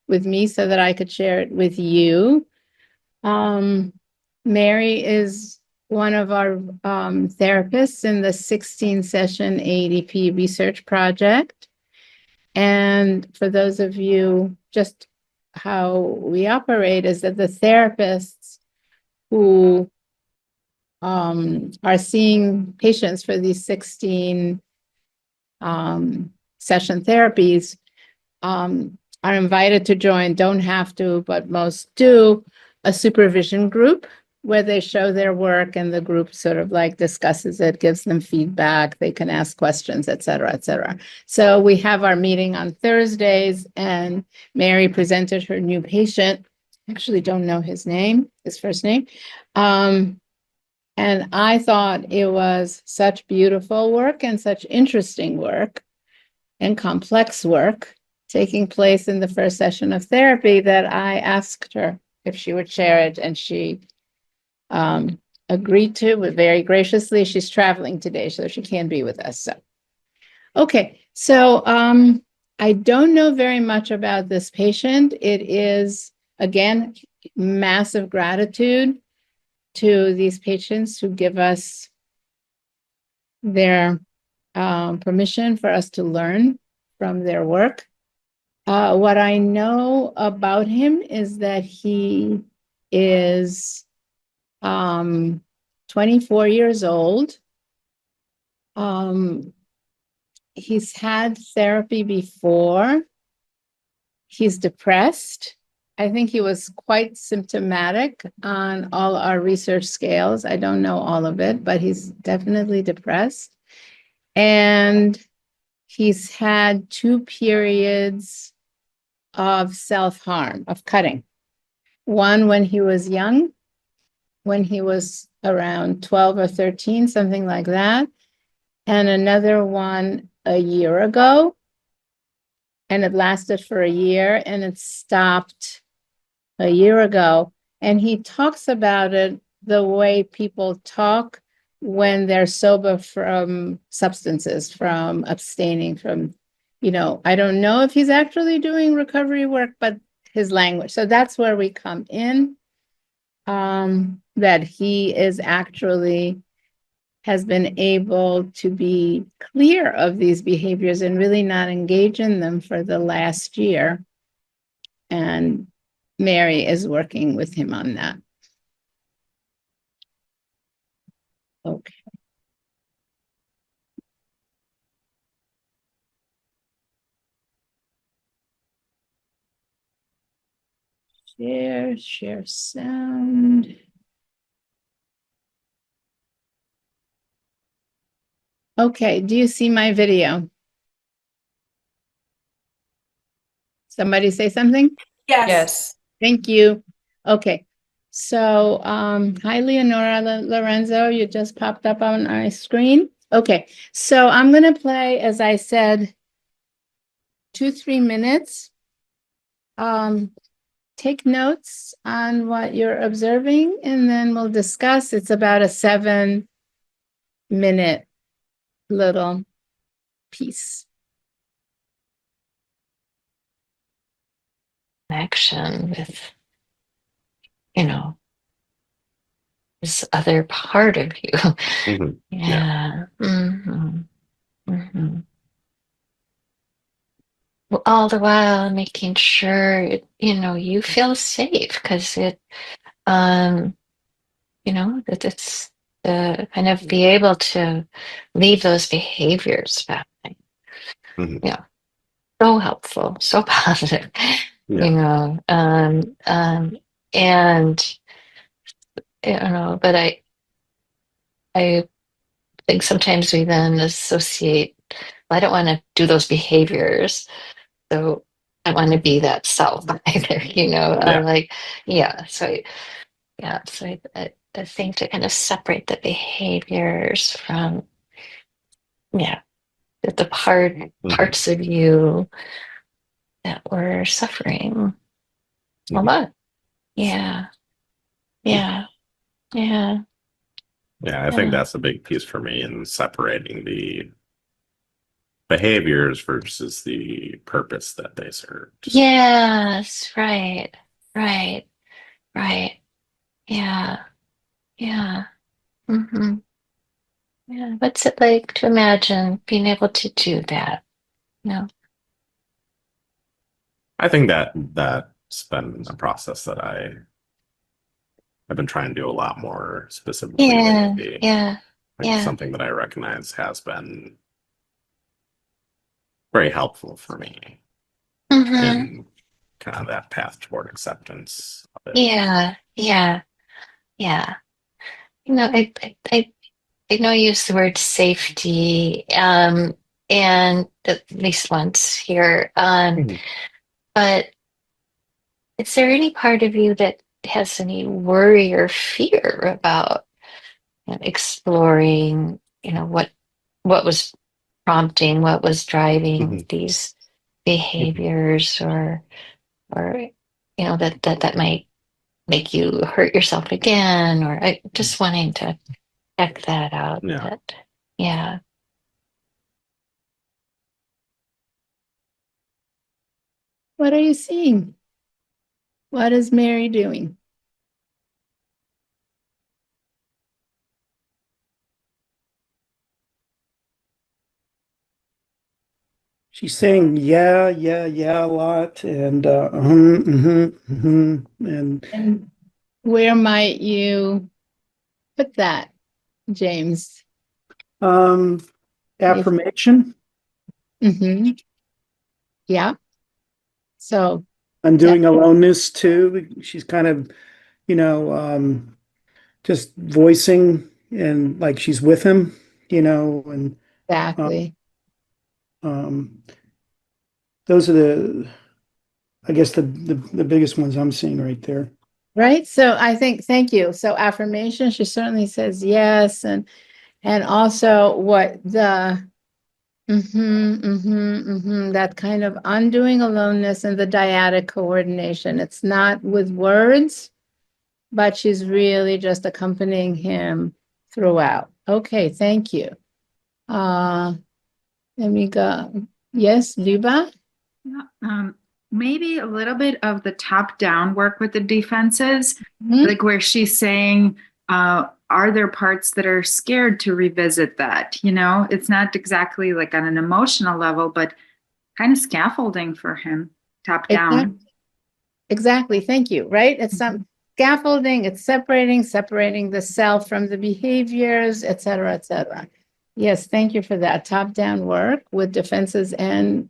with me so that I could share it with you. Mary is one of our therapists in the 16-session AEDP research project. And for those of you, just how we operate is that the therapists who are seeing patients for these 16 session therapies are invited to join, don't have to, but most do, a supervision group where they show their work and the group sort of like discusses it, gives them feedback, they can ask questions, et cetera, et cetera. So we have our meeting on Thursdays, and Mary presented her new patient. Actually don't know his name, his first name. And I thought it was such beautiful work and such interesting work and complex work taking place in the first session of therapy that I asked her if she would share it, and she agreed to it very graciously. She's traveling today, so she can't be with us. So, okay, so I don't know very much about this patient. It is, again, massive gratitude to these patients who give us their permission for us to learn from their work. What I know about him is that he is 24 years old. He's had therapy before. He's depressed. I think he was quite symptomatic on all our research scales. I don't know all of it, but he's definitely depressed. And he's had 2 periods of self-harm, of cutting. One when he was young, when he was around 12 or 13, something like that. And another one a year ago. And it lasted for a year, and it stopped a year ago. And he talks about it the way people talk when they're sober from substances, from abstaining from, I don't know if he's actually doing recovery work, but his language. So that's where we come in, that he is actually has been able to be clear of these behaviors and really not engage in them for the last year. And Mary is working with him on that. Okay. Share sound. Okay, do you see my video? Somebody say something? Yes. Thank you. Okay. So, hi, Leonora Lorenzo, you just popped up on our screen. Okay, so I'm going to play, as I said, 2-3 minutes. Take notes on what you're observing, and then we'll discuss. It's about a 7-minute little piece. Connection with, this other part of you. Mm-hmm. Yeah. Mm-hmm. Mm-hmm. Well, all the while making sure, you feel safe, because that it's kind of be able to leave those behaviors behind. Mm-hmm. Yeah. So helpful, so positive, Yeah. and but I think sometimes we then associate, well, I don't want to do those behaviors, so I want to be that self either, so I think to kind of separate the behaviors from, the parts of you that were suffering a lot. Yeah. Yeah. Yeah. Yeah, I think that's a big piece for me in separating behaviors versus the purpose that they served. Yes, right, right, right. Yeah, yeah. Mm-hmm. Yeah. What's it like to imagine being able to do that? No. I think that's been a process that I've been trying to do a lot more specifically Yeah, lately. yeah, Like yeah. something that I recognize has been very helpful for me Mm-hmm. in kind of that path toward acceptance of it. Yeah, yeah, yeah. I know you use the word safety, and at least once here. Mhm. But is there any part of you that has any worry or fear about exploring, what was prompting, what was driving Mhm. these Mhm. behaviors, or that might make you hurt yourself again, or just wanting to check that out. Yeah. That, yeah. What are you seeing? What is Mary doing? She's saying yeah a lot, and and And where might you put that, James? um, If affirmation. yeah. So that Undoing aloneness too. She's kind of, you know, just voicing and like she's with him, and um, exactly. um, those are I guess the biggest ones I'm seeing right there. Right. So I think, thank you. So affirmation, she certainly says yes. And also what that kind of undoing aloneness and the dyadic coordination. It's not with words, but she's really just accompanying him throughout. Okay, thank you. Let me go. Yes, Luba? Yeah, maybe a little bit of the top-down work with the defenses, Mhm. like where she's saying, are there parts that are scared to revisit that? It's not exactly like on an emotional level, but kind of scaffolding for him, top Exactly. down. Exactly. Thank you. Right. It's some scaffolding. It's separating the self from the behaviors, et cetera, et cetera. Yes. Thank you for that top-down work with defenses and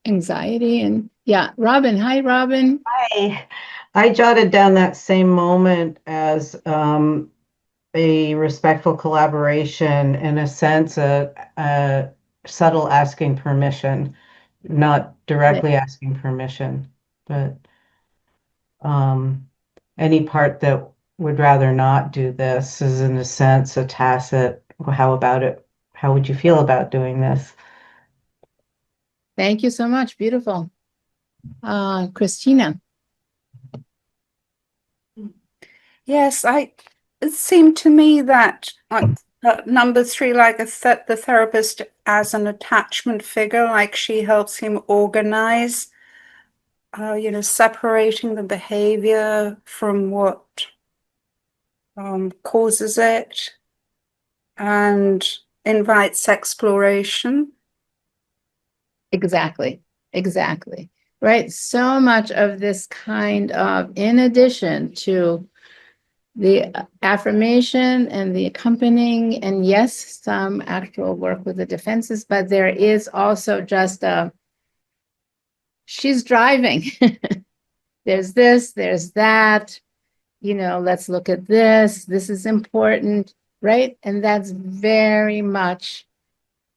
anxiety. And yeah, Robin. Hi, Robin. I jotted down that same moment as a respectful collaboration, in a sense, a subtle asking permission, not directly asking permission, but um, any part that would rather not do this is, in a sense, a tacit, "Well, how about it? How would you feel about doing this?" Thank you so much. Beautiful. Christina. Yes, it seemed to me that number three, like the therapist as an attachment figure, like she helps him organize, separating the behavior from what causes it and invites exploration. Exactly. Exactly. Right. So much of this kind of, in addition to the affirmation and the accompanying, and yes, some actual work with the defenses, but there is also just she's driving. There's this, there's that, let's look at this. This is important, right? And that's very much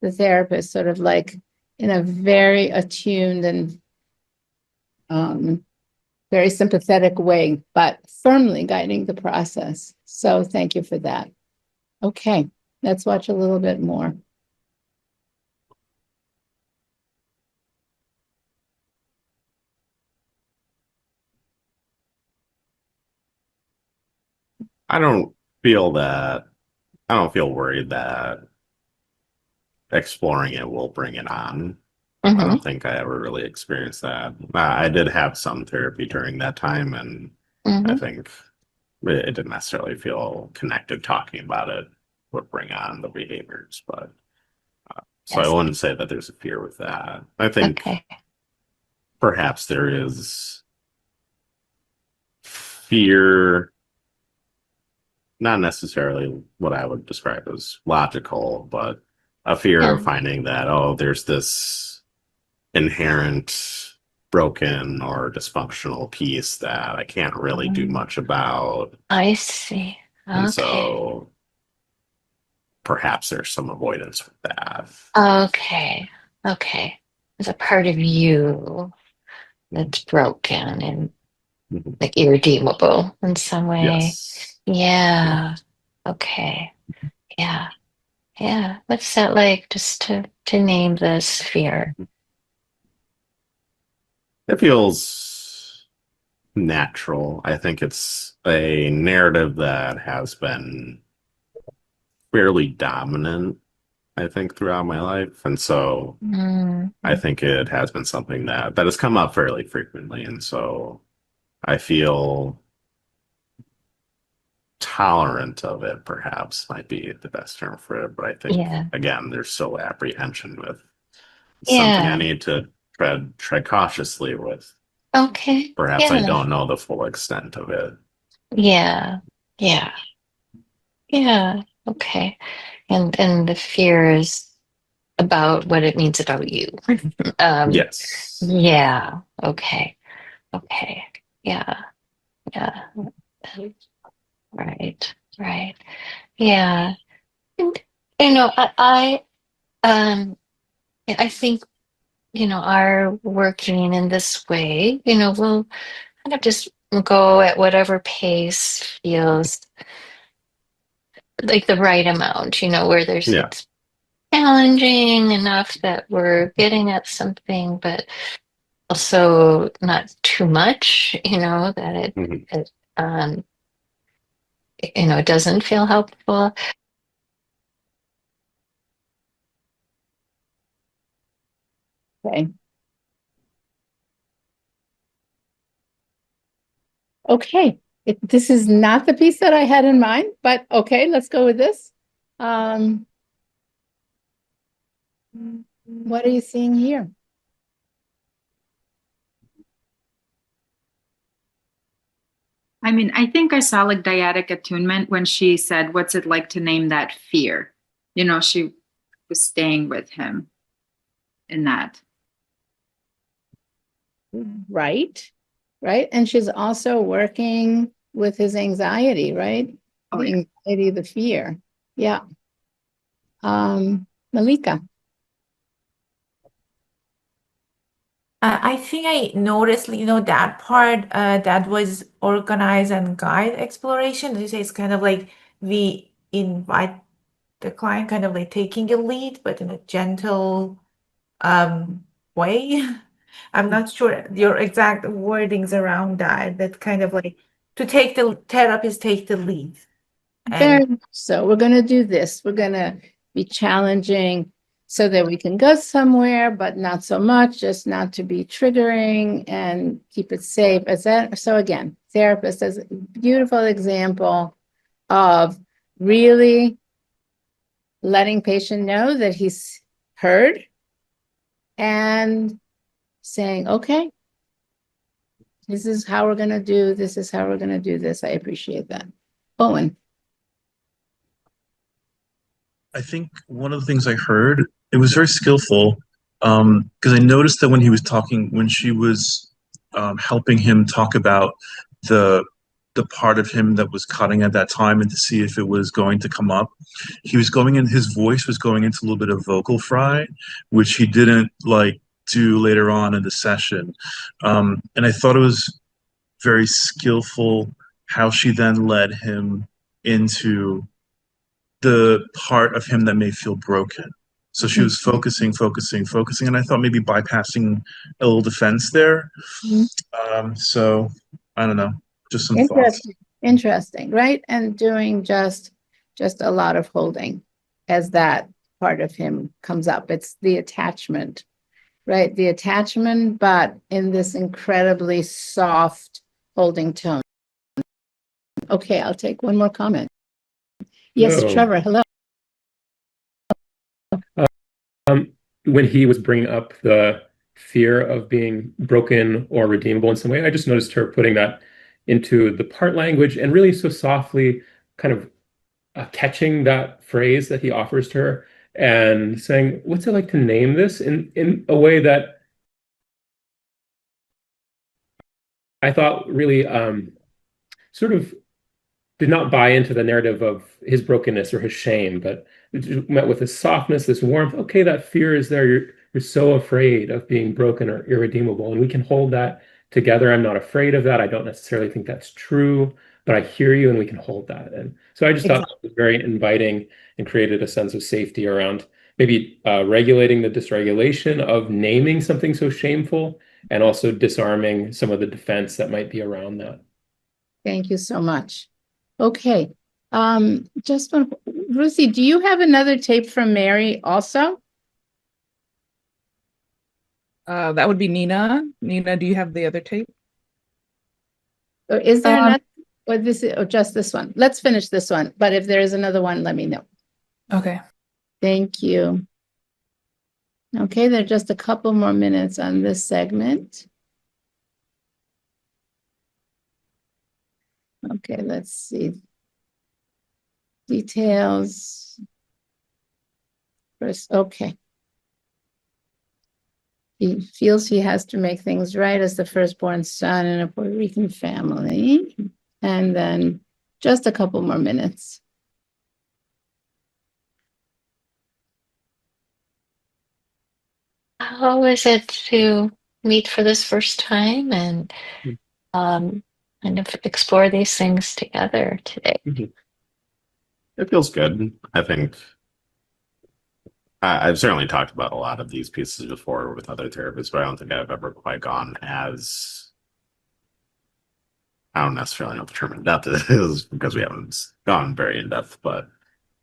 the therapist, sort of like in a very attuned and very sympathetic way, but firmly guiding the process. So thank you for that. Okay, let's watch a little bit more. I don't feel worried that exploring it will bring it on. I Mhm. don't think I ever really experienced that. I did have some therapy during that time, and I Mhm. think it didn't necessarily feel connected. Talking about it would bring on the behaviors, but so I Yes. wouldn't say that there's a fear with that. I think Okay. perhaps there is fear, not necessarily what I would describe as logical, but a fear Yeah. of finding that, oh, there's this inherent broken or dysfunctional piece that I can't really do much about. I see. And Okay. so perhaps there's some avoidance with that. Okay. Okay. There's a part of you that's broken and Mhm. like irredeemable in some way. Yes. Yeah. Okay. Yeah. Yeah. What's that like? Just to name this fear. It feels natural. I think it's a narrative that has been fairly dominant, I think, throughout my life. And so Mm. I think it has been something that has come up fairly frequently. And so I feel tolerant of it, perhaps might be the best term for it. But I think, Yeah. again, there's still apprehension with something I Yeah. need to tread cautiously with. Okay. Perhaps I Yeah. don't know the full extent of it. Yeah. Yeah. Yeah. Okay. And the fear is about what it means about you. Um, Yes. yeah. Okay. Okay. Yeah. Yeah. Right. Right. Yeah. And I think, our working in this way, we'll kind of just go at whatever pace feels like the right amount, where Yeah. it's challenging enough that we're getting at something, but also not too much, that Mhm. um, it doesn't feel helpful. Okay. Okay. This is not the piece that I had in mind, but okay, let's go with this. What are you seeing here? I mean, I think I saw like dyadic attunement when she said, "What's it like to name that fear?" She was staying with him in that. Right. Right. And she's also working with his anxiety, right? Oh, The yeah. anxiety, the fear. Yeah. Malika. I think I noticed, that part that was organize and guide exploration. You say it's kind of like we invite the client kind of like taking a lead, but in a gentle way. I'm not sure your exact wordings around that. That kind of like to take the therapist take the lead. And Very much so. We're going to do this. We're going to be challenging so that we can go somewhere, but not so much, just not to be triggering and keep it safe. So again, therapist is a beautiful example of really letting patient know that he's heard and saying, okay, this is how we're going to do, this is how we're going to do this. I appreciate that. Owen. I think one of the things I heard, it was very skillful, because I noticed that when he was talking, when she was helping him talk about the the part of him that was cutting at that time and to see if it was going to come up, he was going in, his voice was going into a little bit of vocal fry, which he didn't like do later on in the session. And I thought it was very skillful how she then led him into the part of him that may feel broken. So she was focusing, and I thought maybe bypassing a little defense there. Mhm. So I don't know, just some thoughts. Interesting, right? And doing just a lot of holding as that part of him comes up. It's the attachment, right? The attachment, but in this incredibly soft holding tone. Okay, I'll take one more comment. Yes, Hello. Trevor, hello. When he was bringing up the fear of being broken or redeemable in some way, I just noticed her putting that into the part language and really so softly kind of catching that phrase that he offers to her and saying, what's it like to name this in a way that I thought really sort of did not buy into the narrative of his brokenness or his shame, but it met with this softness, this warmth. Okay, that fear is there. You're so afraid of being broken or irredeemable, and we can hold that together. I'm not afraid of that. I don't necessarily think that's true, but I hear you, and we can hold that. And so I just thought it was very inviting and created a sense of safety around maybe regulating the dysregulation of naming something so shameful, and also disarming some of the defense that might be around that. Thank you so much. Okay. Just one, Ruthie, do you have another tape from Mary also? That would be Nina. Nina, do you have the other tape? Or is there another, or this is, or just this one? Let's finish this one. But if there is another one, let me know. Okay. Thank you. Okay, there are just a couple more minutes on this segment. Okay, let's see. Details. First, okay. He feels he has to make things right as the firstborn son in a Puerto Rican family. And then just a couple more minutes. How is it to meet for this first time and kind of explore these things together today? It feels good. I think I've certainly talked about a lot of these pieces before with other therapists, but I don't think I've ever quite gone as, I don't necessarily know the term in depth is because we haven't gone very in depth, but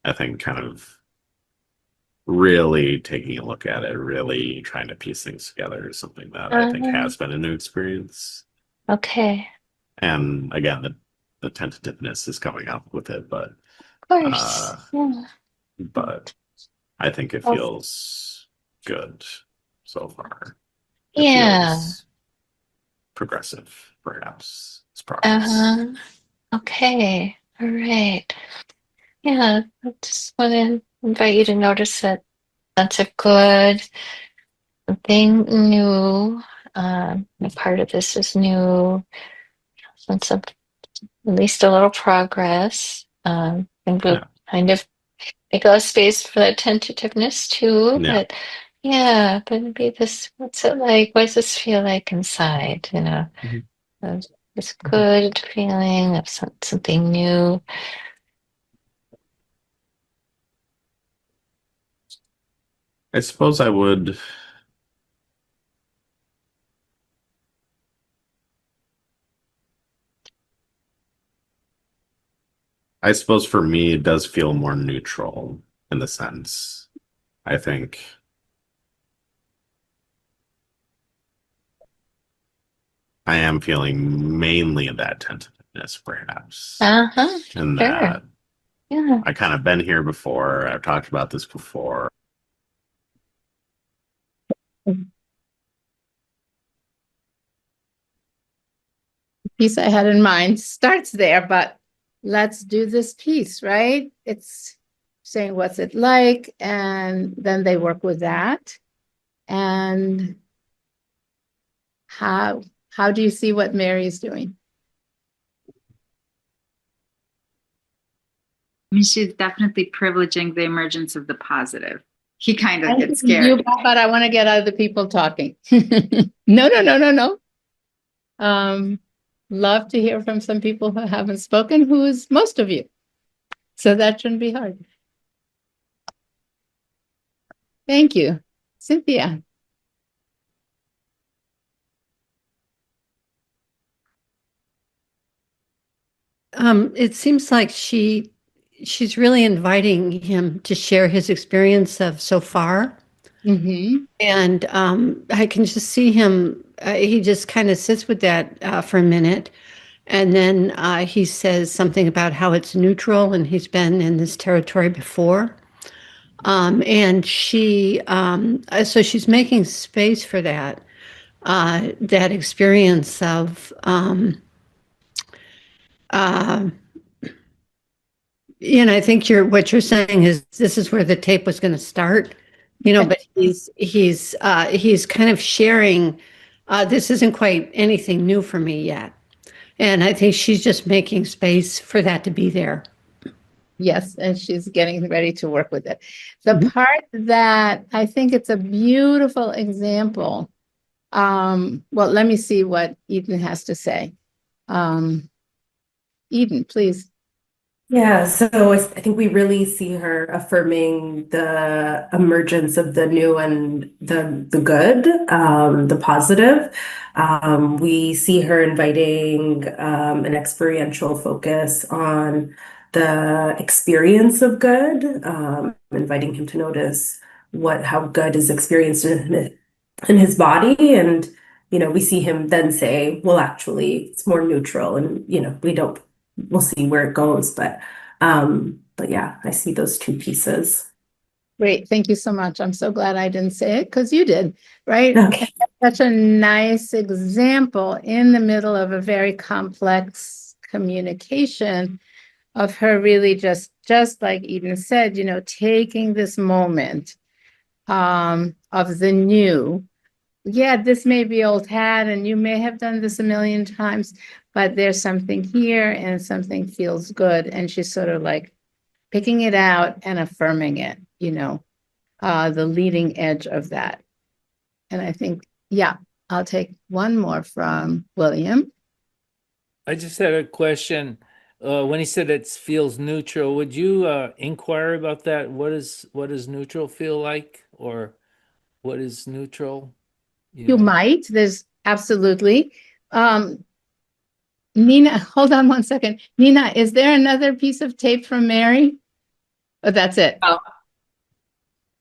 I think kind of really taking a look at it, really trying to piece things together is something that I think has been a new experience. Okay. And again, the tentativeness is coming up with it, but Of course. Yeah. but I think it feels good so far. It Yeah. feels progressive, perhaps. It's progress. Okay. All right. Yeah. I just want to invite you to notice that that's a good something new. A part of this is new. Sense of at least a little progress. And we'll kind of make a space for that tentativeness too. Yeah. But yeah, but maybe this, what's it like? What does this feel like inside? You know, this good feeling of something new. I suppose I would. I suppose for me, it does feel more neutral in the sense. I think I am feeling mainly that tentativeness, perhaps. And Sure. that Yeah. I kind of been here before. I've talked about this before. Piece I had in mind starts there, but let's do this piece, right? It's saying what's it like, and then they work with that. And how do you see what Mary's doing? I mean, she's definitely privileging the emergence of the positive. He kind of gets scared. But I want to get other people talking. No. Love to hear from some people who haven't spoken, who is most of you. So that shouldn't be hard. Thank you. Cynthia. It seems like she she's really inviting him to share his experience of so far. Mm-hmm. And I can just see him, he just kind of sits with that for a minute. And then he says something about how it's neutral and he's been in this territory before. And so she's making space for that, that experience of, I think what you're saying is this is where the tape was going to start, but he's kind of sharing, this isn't quite anything new for me yet. And I think she's just making space for that to be there. Yes, and she's getting ready to work with it. The part that I think it's a beautiful example. Well, let me see what Eden has to say. Eden, please. Yeah, so I think we really see her affirming the emergence of the new and the good, the positive. We see her inviting an experiential focus on the experience of good, inviting him to notice how good is experienced in his body. And, we see him then say, well, actually, it's more neutral, and, we'll see where it goes, but yeah, I see those two pieces. Great, thank you so much. I'm so glad I didn't say it because you did, right? Okay. Such a nice example in the middle of a very complex communication of her really just like Eden said, taking this moment of the new. Yeah, this may be old hat and you may have done this a million times, but there's something here and something feels good. And she's sort of like picking it out and affirming it, the leading edge of that. And I think, yeah, I'll take one more from William. I just had a question. When he said it feels neutral, would you inquire about that? What does neutral feel like, or what is neutral? You might. There's absolutely. Nina, hold on one second. Nina, is there another piece of tape from Mary? Oh, that's it. Oh.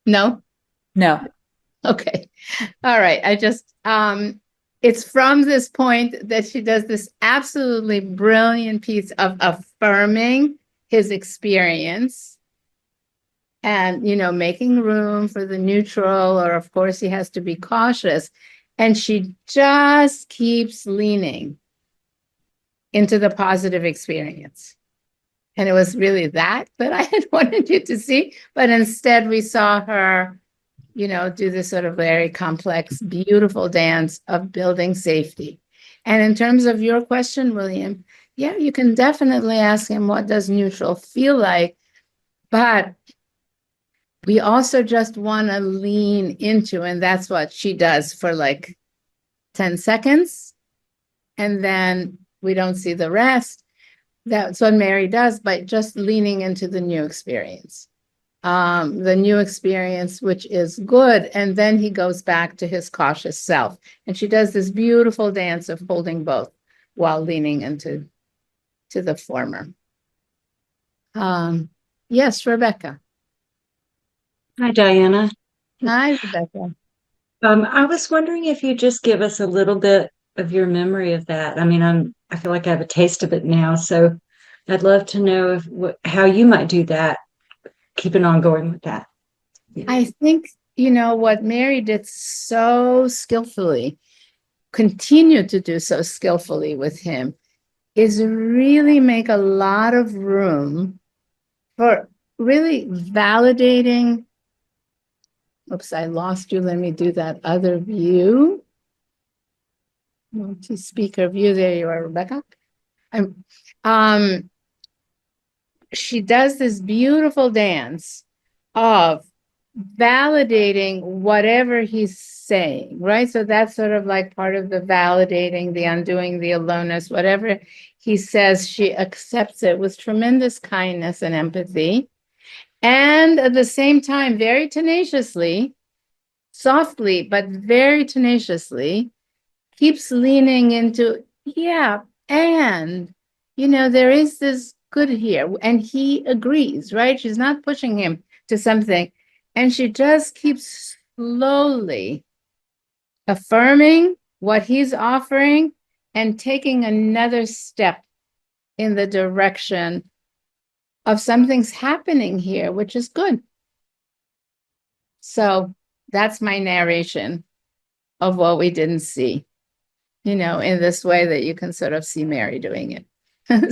No? No. Okay. All right. I just, it's from this point that she does this absolutely brilliant piece of affirming his experience and, making room for the neutral, or of course he has to be cautious. And she just keeps leaning into the positive experience. And it was really that I had wanted you to see, but instead we saw her, do this sort of very complex, beautiful dance of building safety. And in terms of your question, William, yeah, you can definitely ask him, what does neutral feel like? But we also just want to lean into, and that's what she does for like 10 seconds. And then we don't see the rest. That's what Mary does, by just leaning into the new experience. The new experience, which is good. And then he goes back to his cautious self. And she does this beautiful dance of holding both while leaning into the former. Yes, Rebecca. Hi, Diana. Hi, Rebecca. I was wondering if you just give us a little bit of your memory of that. I mean, I feel like I have a taste of it now, so I'd love to know how you might do that, keeping on going with that. I think, what Mary did so skillfully, continued to do so skillfully with him, is really make a lot of room for really validating. Oops, I lost you. Let me do that other view. Multi-speaker view. There you are, Rebecca. She does this beautiful dance of validating whatever he's saying, right? So that's sort of like part of the validating, the undoing, the aloneness, whatever he says, she accepts it with tremendous kindness and empathy. And at the same time, very tenaciously, softly, but very tenaciously, keeps leaning into, yeah, and, there is this good here. And he agrees, right? She's not pushing him to something. And she just keeps slowly affirming what he's offering and taking another step in the direction of something's happening here, which is good. So that's my narration of what we didn't see, in this way that you can sort of see Mary doing it.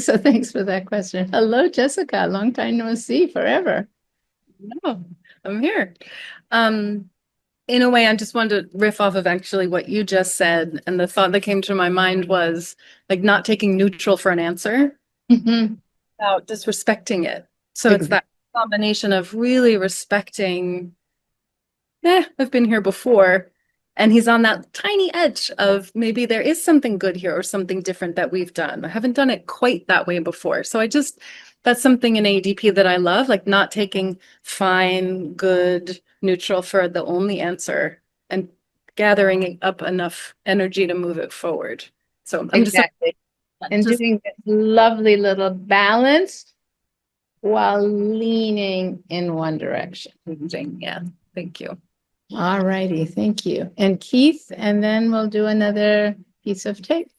So thanks for that question. Hello, Jessica. Long time no see, forever. No, I'm here. In a way, I just wanted to riff off of actually what you just said. And the thought that came to my mind was like not taking neutral for an answer, without disrespecting it. So it's that combination of really respecting, I've been here before. And he's on that tiny edge of maybe there is something good here or something different that we've done. I haven't done it quite that way before. So that's something in AEDP that I love, like not taking fine, good, neutral for the only answer and gathering up enough energy to move it forward. So I'm exactly. And doing this lovely little balance while leaning in one direction. Yeah, thank you. All righty, thank you. And Keith, and then we'll do another piece of tape.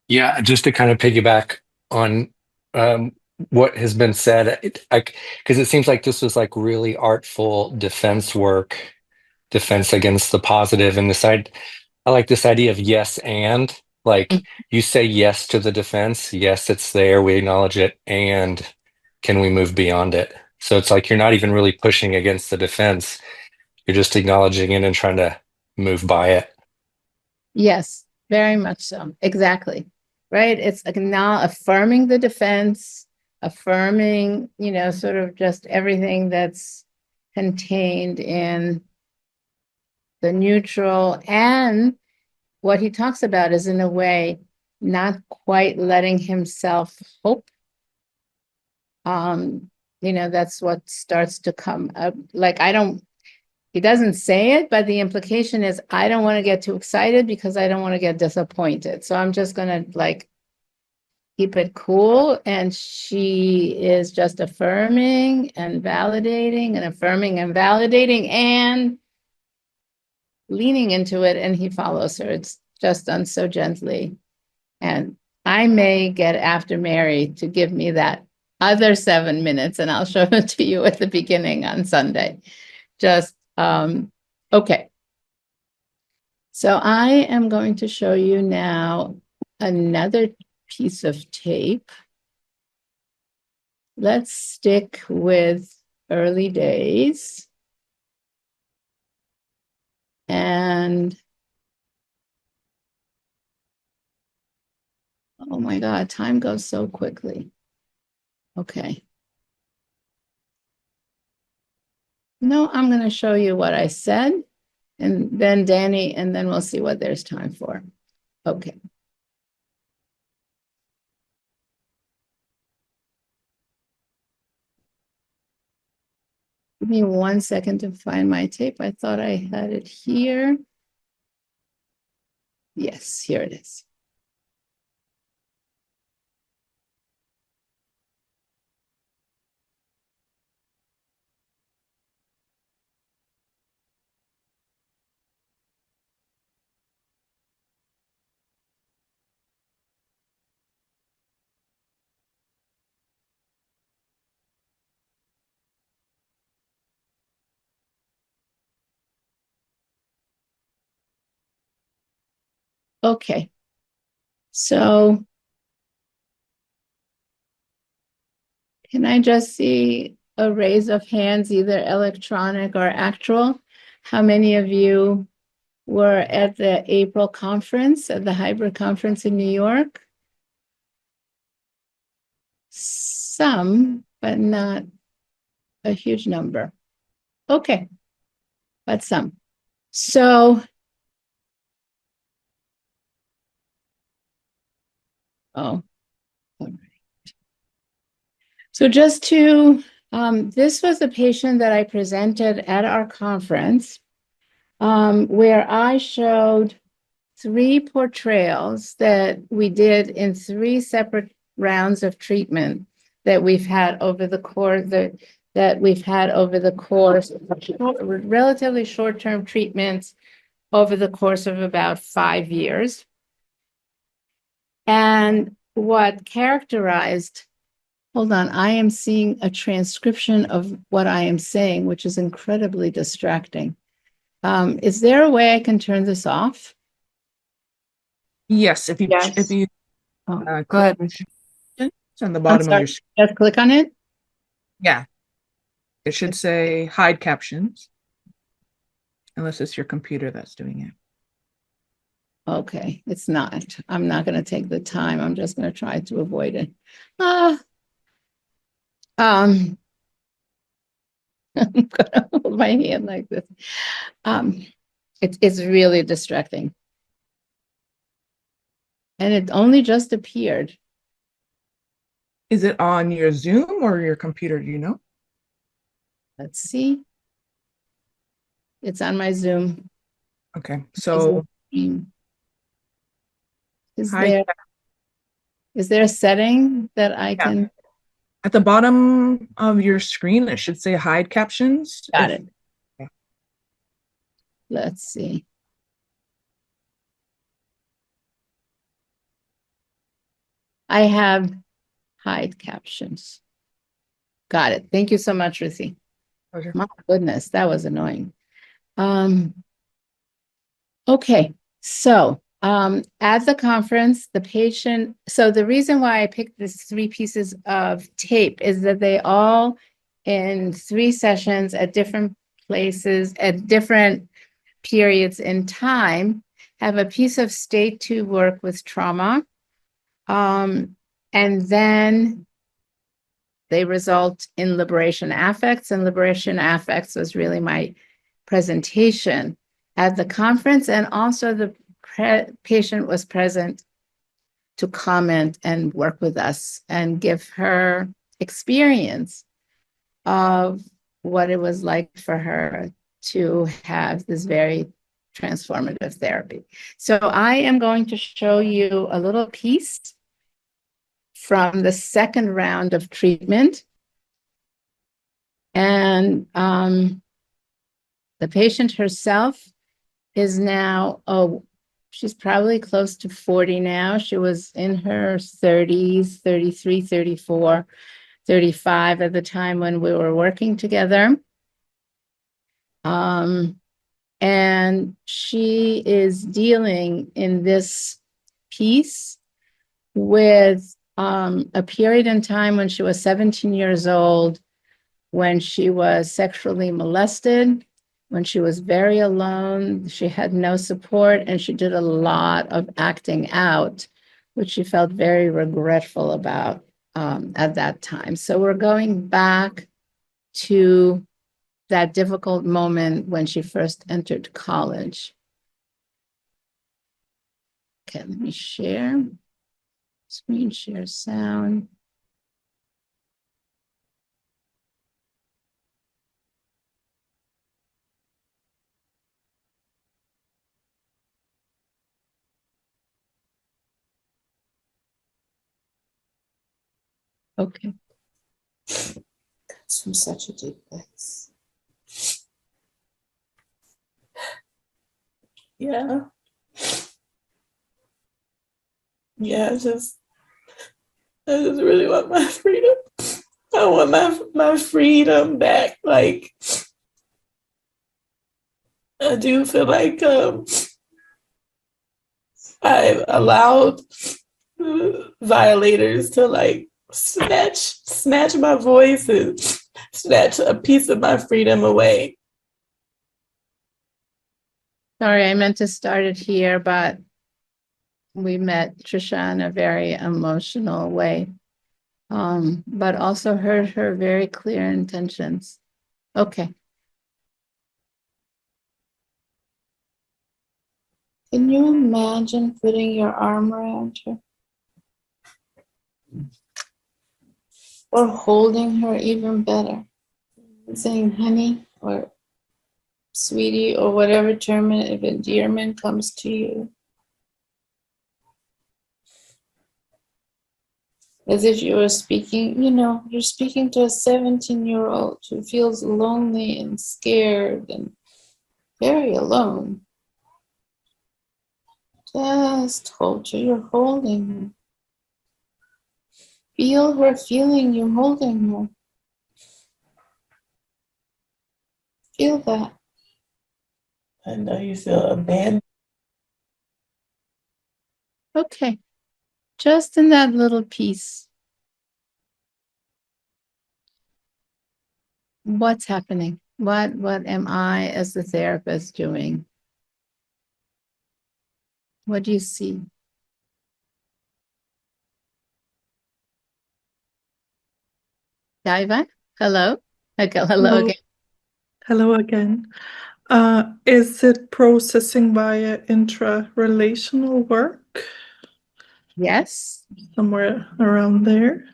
Yeah, just to kind of piggyback on what has been said, because it seems like this was like really artful defense work, defense against the positive, and I like this idea of yes and, like you say yes to the defense, yes, it's there, we acknowledge it, and can we move beyond it? So it's like you're not even really pushing against the defense, you're just acknowledging it and trying to move by it. Yes, very much so. Exactly. Right. It's like now affirming the defense, affirming, sort of just everything that's contained in the neutral. And what he talks about is, in a way, not quite letting himself hope. That's what starts to come up. Like, he doesn't say it, but the implication is, I don't want to get too excited because I don't want to get disappointed. So I'm just going to keep it cool. And she is just affirming and validating and affirming and validating and leaning into it. And he follows her. It's just done so gently. And I may get after Mary to give me that other 7 minutes, and I'll show it to you at the beginning on Sunday. Okay. So I am going to show you now another piece of tape. Let's stick with early days. And oh my God, time goes so quickly. Okay. No, I'm going to show you what I said, and then Danny, and then we'll see what there's time for. Okay. Give me 1 second to find my tape. I thought I had it here. Yes, here it is. Okay. So can I just see a raise of hands, either electronic or actual? How many of you were at the April conference, at the hybrid conference in New York? Some, but not a huge number. Okay, but some. So, all right. So just to, this was a patient that I presented at our conference, where I showed 3 portrayals that we did in 3 separate rounds of treatment that we've had over the course relatively short-term treatments over the course of about 5 years. And what characterized, hold on, I am seeing a transcription of what I am saying, which is incredibly distracting. Is there a way I can turn this off? Yes, if you Go click ahead. it's on the I'm bottom of sorry, your screen. just click on it. Yeah. It should say hide captions. Unless it's your computer that's doing it. Okay, it's not. I'm not going to take the time. I'm just going to try to avoid it. I'm going to hold my hand like this. It's really distracting. And it only just appeared. Is it on your Zoom or your computer? Do you know? Let's see. It's on my Zoom. Okay, so is there a setting that I can? At the bottom of your screen, it should say hide captions. Got it. Okay. Let's see. I have hide captions. Got it. Thank you so much, Ruthie. Pleasure. My goodness, that was annoying. Okay, so at the conference, the patient, so the reason why I picked these 3 pieces of tape is that they all in 3 sessions at different places, at different periods in time, have a piece of state 2 work with trauma. And then they result in liberation affects, and liberation affects was really my presentation at the conference, and also the patient was present to comment and work with us and give her experience of what it was like for her to have this very transformative therapy. So I am going to show you a little piece from the second round of treatment. And the patient herself is now, she's probably close to 40 now. She was in her 30s, 33, 34, 35 at the time when we were working together. And she is dealing in this piece with a period in time when she was 17 years old, when she was sexually molested, when she was very alone, she had no support, and she did a lot of acting out, which she felt very regretful about at that time. So we're going back to that difficult moment when she first entered college. Okay, let me share. Screen share sound. Okay. That's from such a deep place. Yeah. Yeah, I just really want my freedom. I want my freedom back. Like, I do feel like I've allowed violators to like snatch my voice and snatch a piece of my freedom away. Sorry, I meant to start it here, but we met Trisha in a very emotional way, but also heard her very clear intentions. Okay. Can you imagine putting your arm around her? Or holding her even better? Saying honey or sweetie or whatever term of endearment comes to you. as if you were speaking, you're speaking to a 17-year-old who feels lonely and scared and very alone. Just hold her, you're holding her. Feel her feeling you holding her. Feel that. I know you feel abandoned. Okay. Just in that little piece. What's happening? What am I as the therapist doing? What do you see? Diva? Hello? Okay, hello again. Hello again. Is it processing via intra-relational work? Yes. Somewhere around there?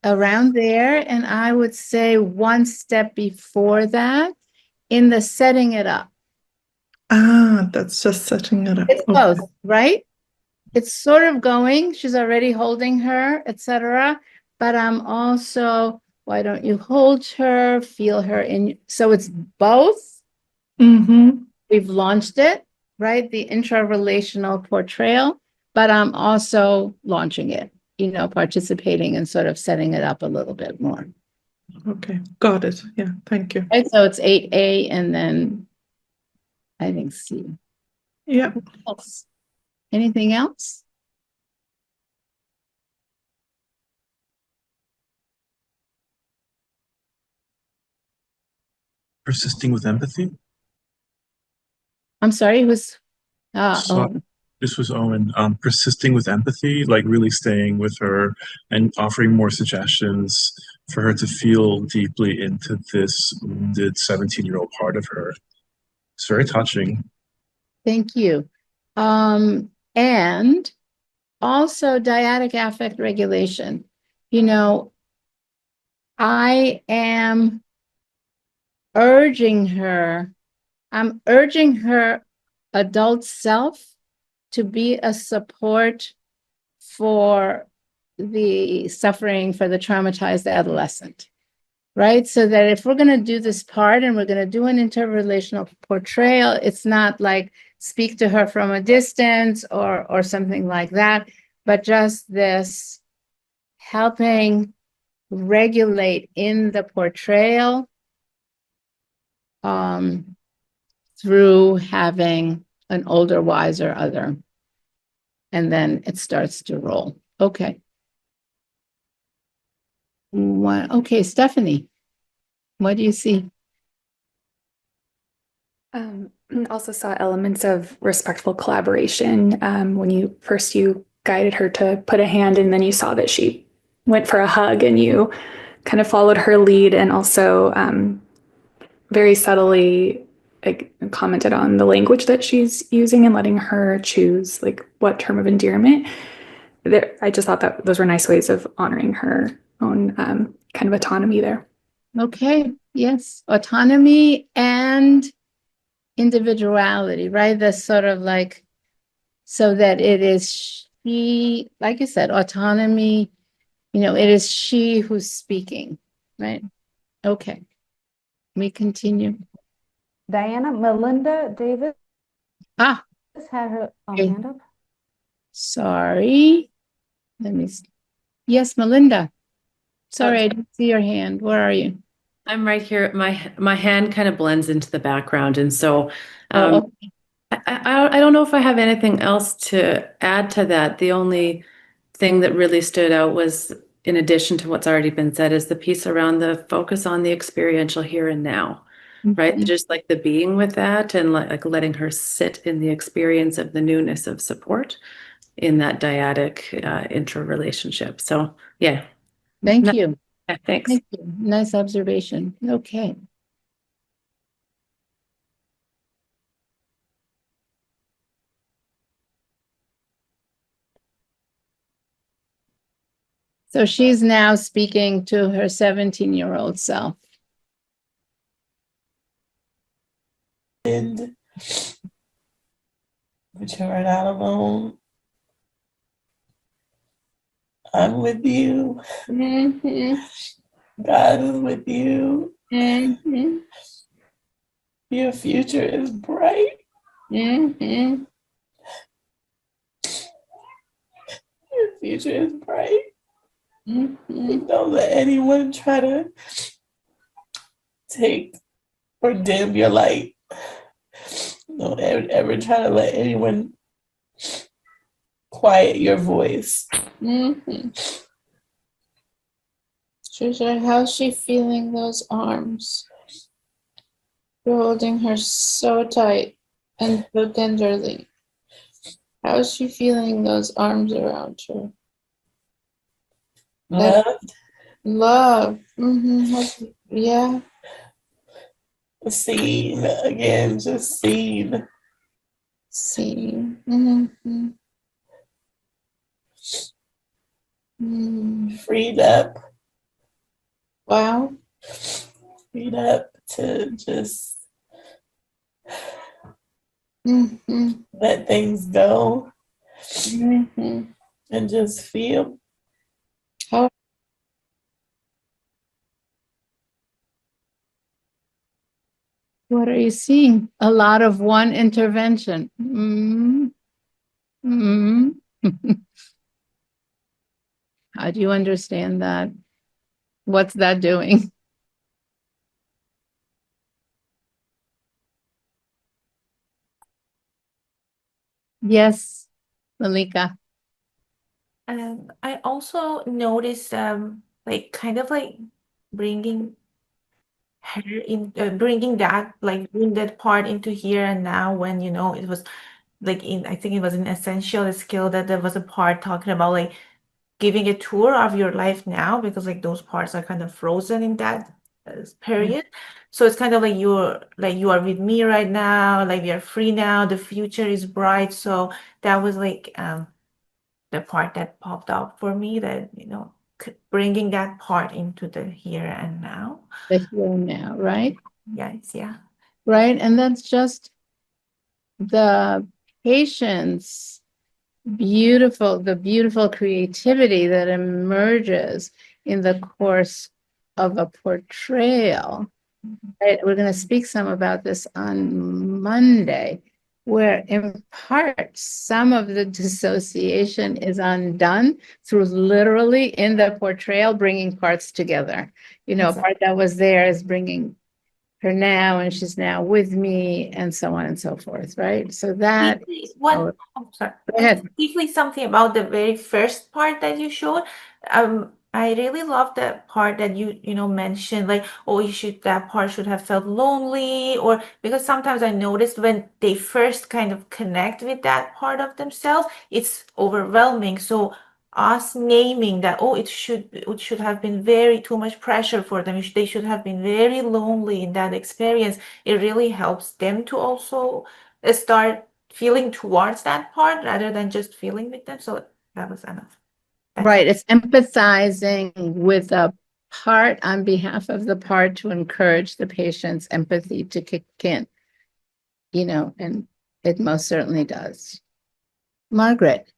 Around there, and I would say one step before that, in the setting it up. Ah, that's just setting it up. It's both, right? It's sort of going, she's already holding her, etc. But I'm also, why don't you hold her, feel her in, so it's both. Mm-hmm. We've launched it, right? The intra-relational portrayal, but I'm also launching it, participating and sort of setting it up a little bit more. Okay, got it. Yeah, thank you. Right, so it's 8A and then I think C. Yeah. What else? Anything else? Persisting with empathy. I'm sorry, it was This was Owen. Persisting with empathy, like really staying with her and offering more suggestions for her to feel deeply into this wounded 17-year-old part of her. It's very touching. Thank you. And also dyadic affect regulation. I am urging her, I'm urging her adult self to be a support for the suffering, for the traumatized adolescent, right? So that if we're going to do this part and we're going to do an interrelational portrayal, it's not like speak to her from a distance or something like that, but just this helping regulate in the portrayal through having an older, wiser other. And then it starts to roll. Okay. Okay, Stephanie, what do you see? Also saw elements of respectful collaboration when you guided her to put a hand and then you saw that she went for a hug and you kind of followed her lead and also very subtly commented on the language that she's using and letting her choose like what term of endearment. I just thought that those were nice ways of honoring her own kind of autonomy there. Okay, yes, autonomy and individuality, right? That's sort of like, so that it is she, like you said, autonomy, it is she who's speaking, right? Okay, we continue. Diana, Melinda Davis had her hand up. Sorry. Yes, Melinda. Sorry, I didn't see your hand. Where are you? I'm right here. My hand kind of blends into the background, and so Okay. I don't know if I have anything else to add to that. The only thing that really stood out was, in addition to what's already been said, is the piece around the focus on the experiential here and now, right? Just like the being with that and like letting her sit in the experience of the newness of support in that dyadic interrelationship. So yeah. Thank you. Yeah, thanks. Thank you. Nice observation. Okay. So she's now speaking to her 17-year-old self. And but you're not alone. I'm with you. Mm-hmm. God is with you. Mm-hmm. Your future is bright. Mm-hmm. Your future is bright. Mm-hmm. Don't let anyone try to take or dim your light. Don't ever try to let anyone quiet your voice. Mm-hmm. Trisha, how's she feeling those arms? You're holding her so tight and so tenderly. How's she feeling those arms around her? Loved. Love. Mm-hmm. Yeah. Seen again, just seen. Seen. Mm-hmm. Mm. Freed up. Wow. Freed up to just let things go and just feel. How? What are you seeing? A lot of one intervention. How do you understand that? What's that doing? Yes, Malika. I also noticed like kind of like bringing her in bringing that like bring that part into here and now when you know it was like in I think it was an essential skill that there was a part talking about like giving a tour of your life now because like those parts are kind of frozen in that period. So it's kind of like you are with me right now, like we are free now, the future is bright. So that was like the part that popped up for me that you know bringing that part into the here and now. The here and now, right? Yes, yeah. Right. And that's just the patience, the beautiful creativity that emerges in the course of a portrayal. Right? We're going to speak some about this on Monday, where in part some of the dissociation is undone through literally in the portrayal bringing parts together. You know, a part that was there is bringing her now, and she's now with me, and so on and so forth, right? So that One, oh, sorry. Go ahead. Briefly something about the very first part that you showed. I really love that part that you know mentioned, like, oh, that part should have felt lonely, or because sometimes I noticed when they first kind of connect with that part of themselves, it's overwhelming. So us naming that, oh, it should have been very too much pressure for them. They should have been very lonely in that experience. It really helps them to also start feeling towards that part rather than just feeling with them. So that was enough. Right. It's empathizing with a part on behalf of the part to encourage the patient's empathy to kick in, you know, and it most certainly does. Margaret.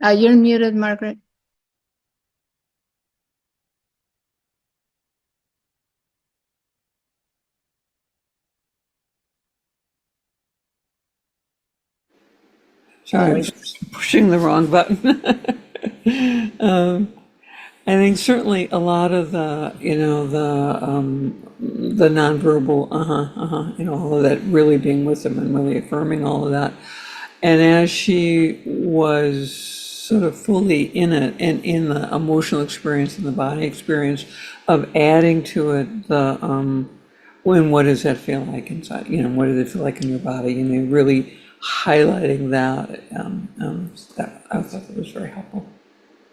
You're muted, Margaret. Sorry, I was pushing the wrong button. I think certainly a lot of the, you know, the nonverbal, you know, all of that really being with them and really affirming all of that. And as she was sort of fully in it and in the emotional experience and the body experience of adding to it when what does that feel like inside? You know, what does it feel like in your body? You know, really highlighting that. That I thought that was very helpful.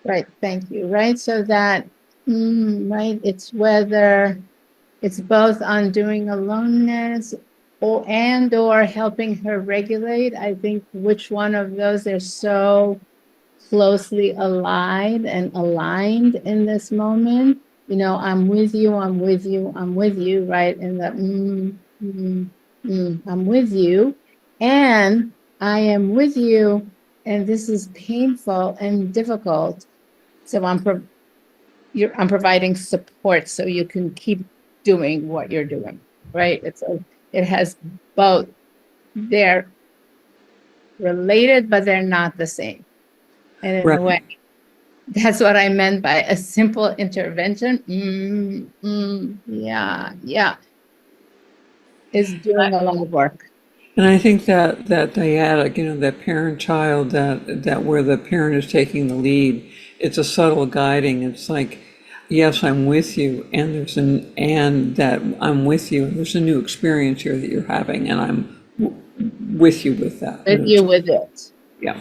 Right. Thank you. Right. So that, right. It's whether it's both undoing aloneness or helping her regulate. I think which one of those they're so closely allied and aligned in this moment. You know, I'm with you, I'm with you, I'm with you, right? And the I'm with you. And I am with you, and this is painful and difficult. So I'm providing support so you can keep doing what you're doing, right? It has both. They're related, but they're not the same. And in a way, that's what I meant by a simple intervention. Yeah. Is doing a lot of work. And I think that dyadic, that parent-child, that where the parent is taking the lead, it's a subtle guiding. It's like, yes, I'm with you, and that I'm with you, and there's a new experience here that you're having, and I'm with you with that. With you with it. Yeah.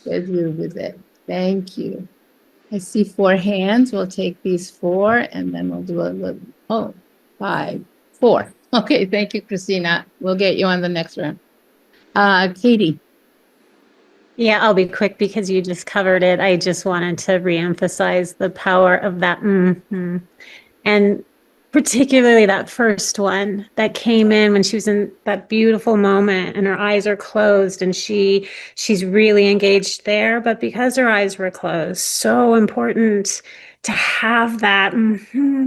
With you with it. Thank you. I see 4 hands. We'll take these 4, and then we'll do a little, 5, 4. Okay, thank you, Christina. We'll get you on the next round. Katie. Yeah, I'll be quick because you just covered it. I just wanted to reemphasize the power of that. And particularly that first one that came in when she was in that beautiful moment and her eyes are closed and she's really engaged there. But because her eyes were closed, so important to have that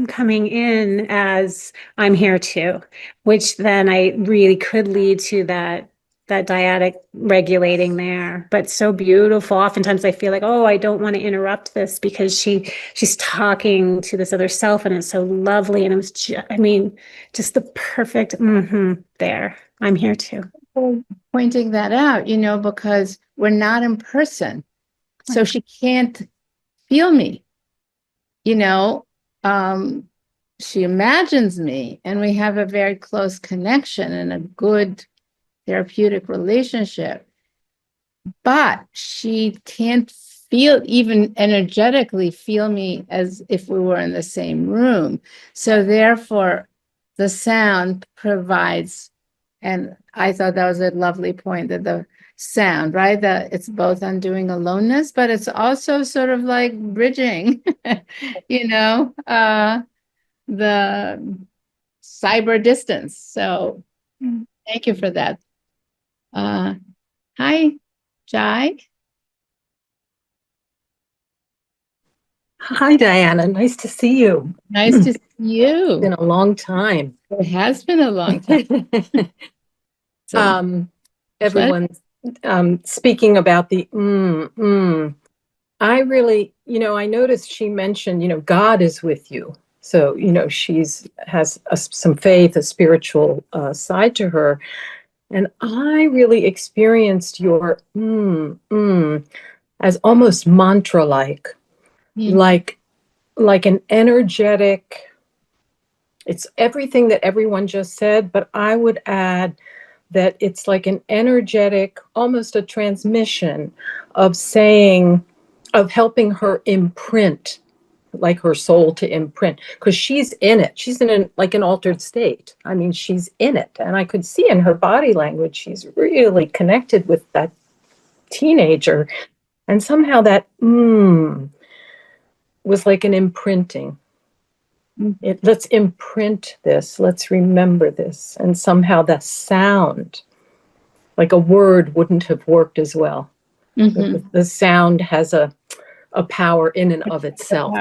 coming in as I'm here too, which then I really could lead to that dyadic regulating there, but so beautiful. Oftentimes I feel like, oh, I don't want to interrupt this because she's talking to this other self and it's so lovely. And it was just the perfect there. I'm here too. Pointing that out, because we're not in person. So she can't feel me, she imagines me and we have a very close connection and a good therapeutic relationship, but she can't even energetically feel me as if we were in the same room. So therefore the sound provides, and I thought that was a lovely point, that the sound, right, that it's both undoing aloneness, but it's also sort of like bridging, the cyber distance. So thank you for that. Hi, Jai. Hi, Diana. Nice to see you. Nice to see you. It's been a long time. It has been a long time. Everyone's speaking about the I really, I noticed she mentioned, God is with you. So, has some faith, a spiritual side to her. And I really experienced your as almost mantra-like, like an energetic, it's everything that everyone just said, but I would add that it's like an energetic, almost a transmission of helping her imprint, like her soul to imprint, because she's in it. She's in an altered state. I mean, she's in it. And I could see in her body language, she's really connected with that teenager. And somehow that was like an imprinting. Let's imprint this. Let's remember this. And somehow the sound, like a word wouldn't have worked as well. The sound has a power in and of itself.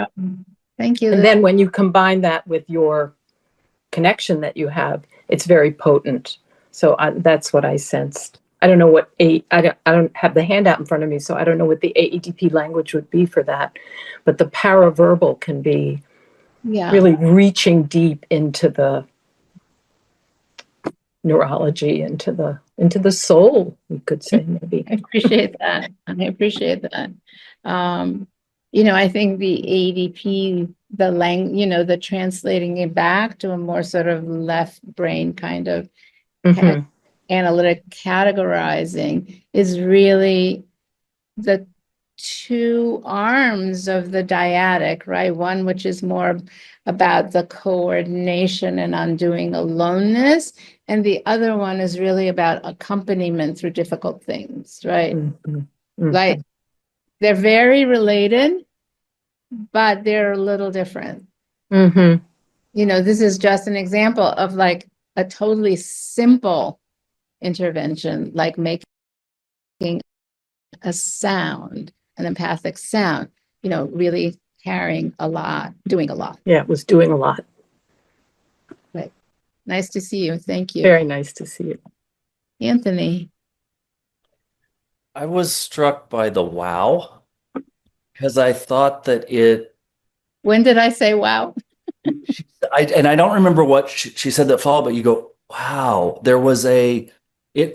Thank you. And then when you combine that with your connection that you have, it's very potent. So that's what I sensed. I don't know what I don't have the handout in front of me, so I don't know what the AEDP language would be for that. But the paraverbal can be really reaching deep into the neurology, into the soul, you could say, maybe. I appreciate that. I think the AEDP, the translating it back to a more sort of left brain kind of analytic categorizing is really the 2 arms of the dyadic, right? One which is more about the coordination and undoing aloneness, and the other one is really about accompaniment through difficult things, right? Like they're very related, but they're a little different. This is just an example of like a totally simple intervention, like making a sound, an empathic sound, really carrying a lot, doing a lot. Yeah, it was doing a lot. Right. Nice to see you. Thank you. Very nice to see you. Anthony. I was struck by the wow because I thought that it. When did I say wow? And I don't remember what she said that followed, but you go, wow, there was it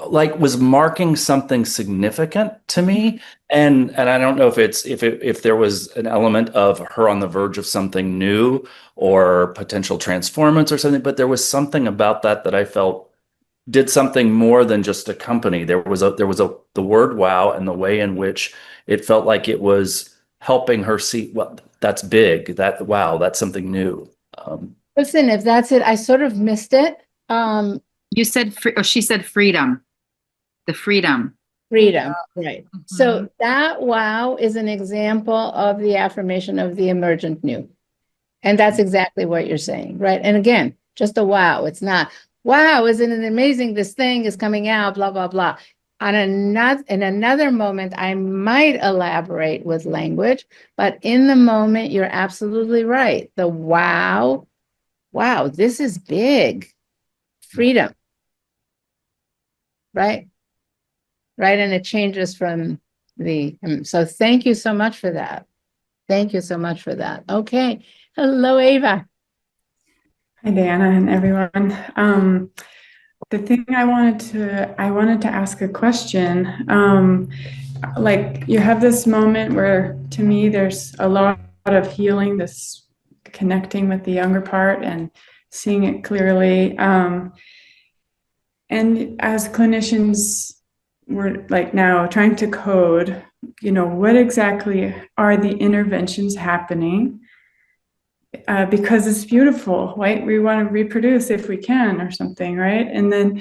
like was marking something significant to me. And I don't know if there was an element of her on the verge of something new or potential transformance or something, but there was something about that I felt did something more than just accompany. There was the word wow and the way in which it felt like it was helping her see, well, that's big, wow, that's something new. Listen, if that's it, I sort of missed it. You said, she said freedom, the freedom. Freedom, right. So that wow is an example of the affirmation of the emergent new. And that's exactly what you're saying, right? And again, just a wow. It's not, wow, isn't it amazing? This thing is coming out, blah, blah, blah. In another moment, I might elaborate with language, but in the moment, you're absolutely right. The wow, this is big. Freedom, right? Right, and it changes from so thank you so much for that. Thank you so much for that. Okay, hello, Ava. Hi, Diana and everyone. The thing I wanted to ask a question. Like you have this moment where, to me, there's a lot of healing, this connecting with the younger part and seeing it clearly. And as clinicians, we're like now trying to code, what exactly are the interventions happening? Because it's beautiful, right? We want to reproduce if we can or something, right? And then,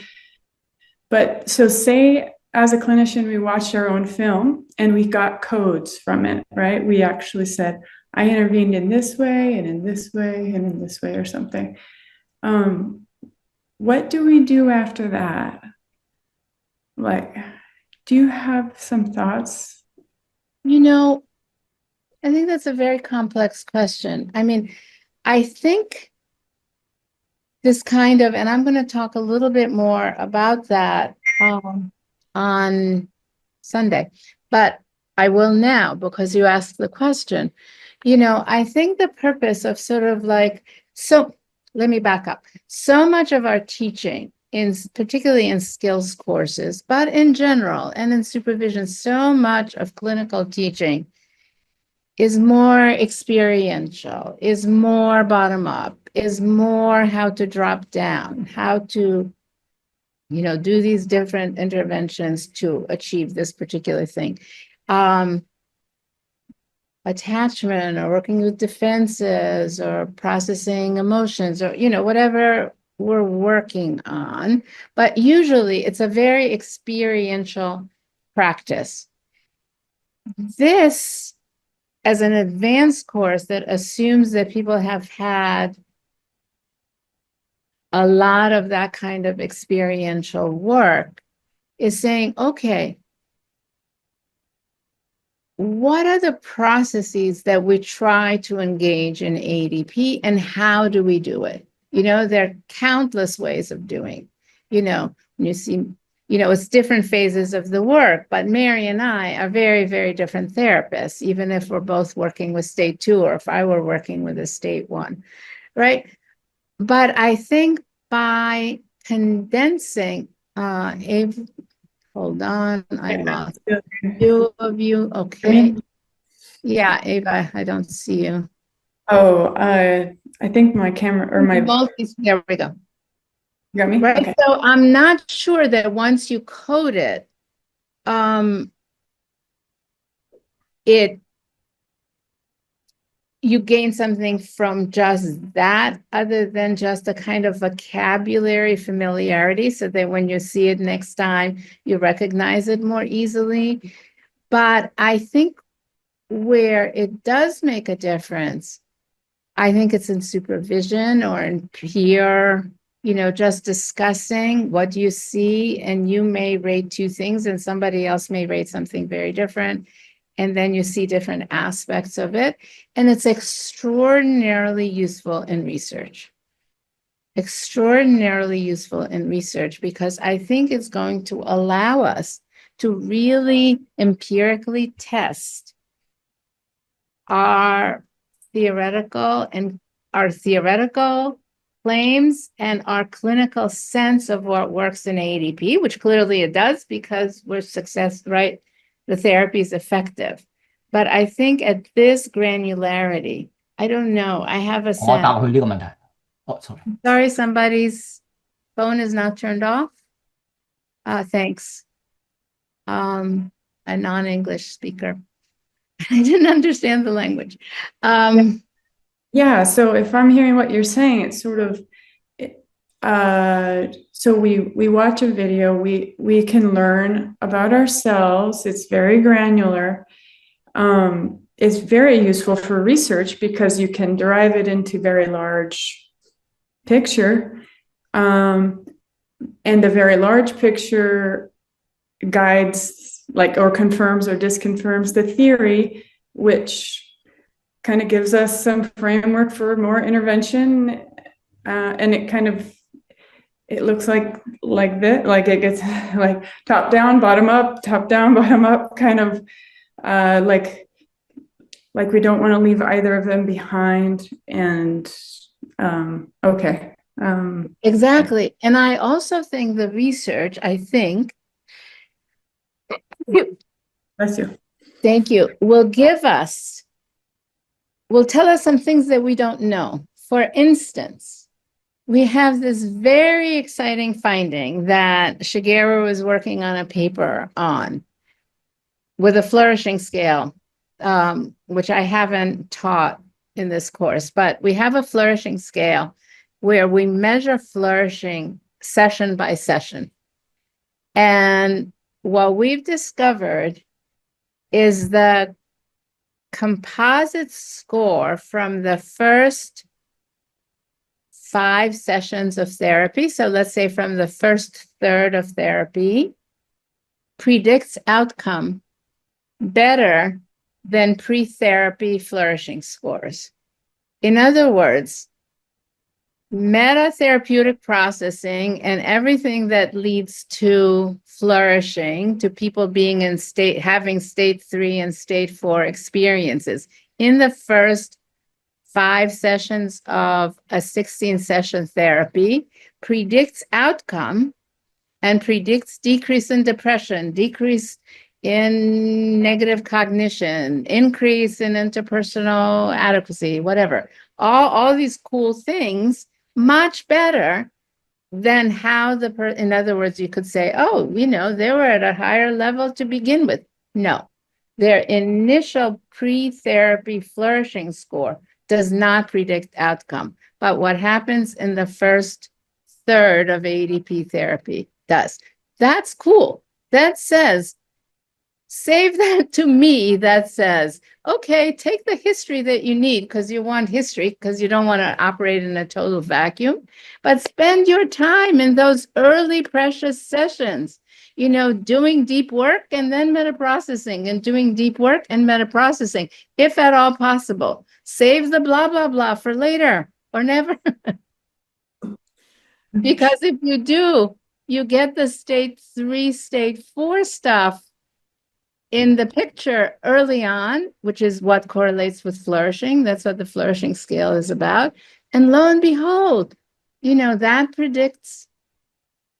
but so say as a clinician, we watched our own film and we got codes from it, right? We actually said, I intervened in this way and in this way and in this way or something. What do we do after that? Like, do you have some thoughts? I think that's a very complex question. I mean, I think this kind of, and I'm going to talk a little bit more about that on Sunday, but I will now because you asked the question. I think the purpose of sort of so let me back up. So much of our teaching, particularly in skills courses, but in general and in supervision, so much of clinical teaching is more experiential, is more bottom up, is more how to drop down, how to, do these different interventions to achieve this particular thing. Attachment or working with defenses or processing emotions or, whatever we're working on. But usually it's a very experiential practice. This, as an advanced course that assumes that people have had a lot of that kind of experiential work, is saying, okay, what are the processes that we try to engage in AEDP and how do we do it? There are countless ways of doing, when you see, it's different phases of the work, but Mary and I are very, very different therapists, even if we're both working with state 2 or if I were working with a state 1, right? But I think by condensing, hold on, I lost a few of you. Okay. Yeah, Ava, I don't see you. Oh, I think my camera or my... There we go. You got me? Right. Okay. So I'm not sure that once you code it, you gain something from just that other than just a kind of vocabulary familiarity so that when you see it next time, you recognize it more easily. But I think where it does make a difference, I think it's in supervision or in peer just discussing what you see, and you may rate two things and somebody else may rate something very different. And then you see different aspects of it. And it's extraordinarily useful in research. Extraordinarily useful in research, because I think it's going to allow us to really empirically test our theoretical claims and our clinical sense of what works in AEDP, which clearly it does because we're right? The therapy is effective. But I think at this granularity, I don't know, I have a sense. Sorry, somebody's phone is not turned off. Thanks. A non-English speaker. I didn't understand the language. Yeah, so if I'm hearing what you're saying, it's sort of, so we watch a video, we can learn about ourselves. It's very granular. It's very useful for research because you can derive it into very large picture. And the very large picture guides, or confirms or disconfirms the theory, which kind of gives us some framework for more intervention. And it looks like this, like it gets like top down, bottom up, kind of like we don't want to leave either of them behind. And okay. Exactly. And I also think the research, Bless you. Thank you, will tell us some things that we don't know. For instance, we have this very exciting finding that Shigeru was working on a paper on with a flourishing scale, which I haven't taught in this course, but we have a flourishing scale where we measure flourishing session by session. And what we've discovered is the composite score from the first 5 sessions of therapy, so let's say from the first third of therapy, predicts outcome better than pre-therapy flourishing scores. In other words, meta-therapeutic processing and everything that leads to flourishing, to people being in having state 3 and state 4 experiences in the first 5 sessions of a 16-session therapy, predicts outcome and predicts decrease in depression, decrease in negative cognition, increase in interpersonal adequacy, whatever. All these cool things much better than how in other words, you could say, oh, they were at a higher level to begin with. No, their initial pre-therapy flourishing score does not predict outcome. But what happens in the first third of AEDP therapy does. That's cool. That says, save that to me, that says, okay, take the history that you need because you want history, because you don't want to operate in a total vacuum, but spend your time in those early precious sessions, doing deep work and then metaprocessing, and doing deep work and metaprocessing, if at all possible. Save the blah, blah, blah for later or never. Because if you do, you get the state 3, state 4 stuff in the picture early on, which is what correlates with flourishing. That's what the flourishing scale is about. And lo and behold, that predicts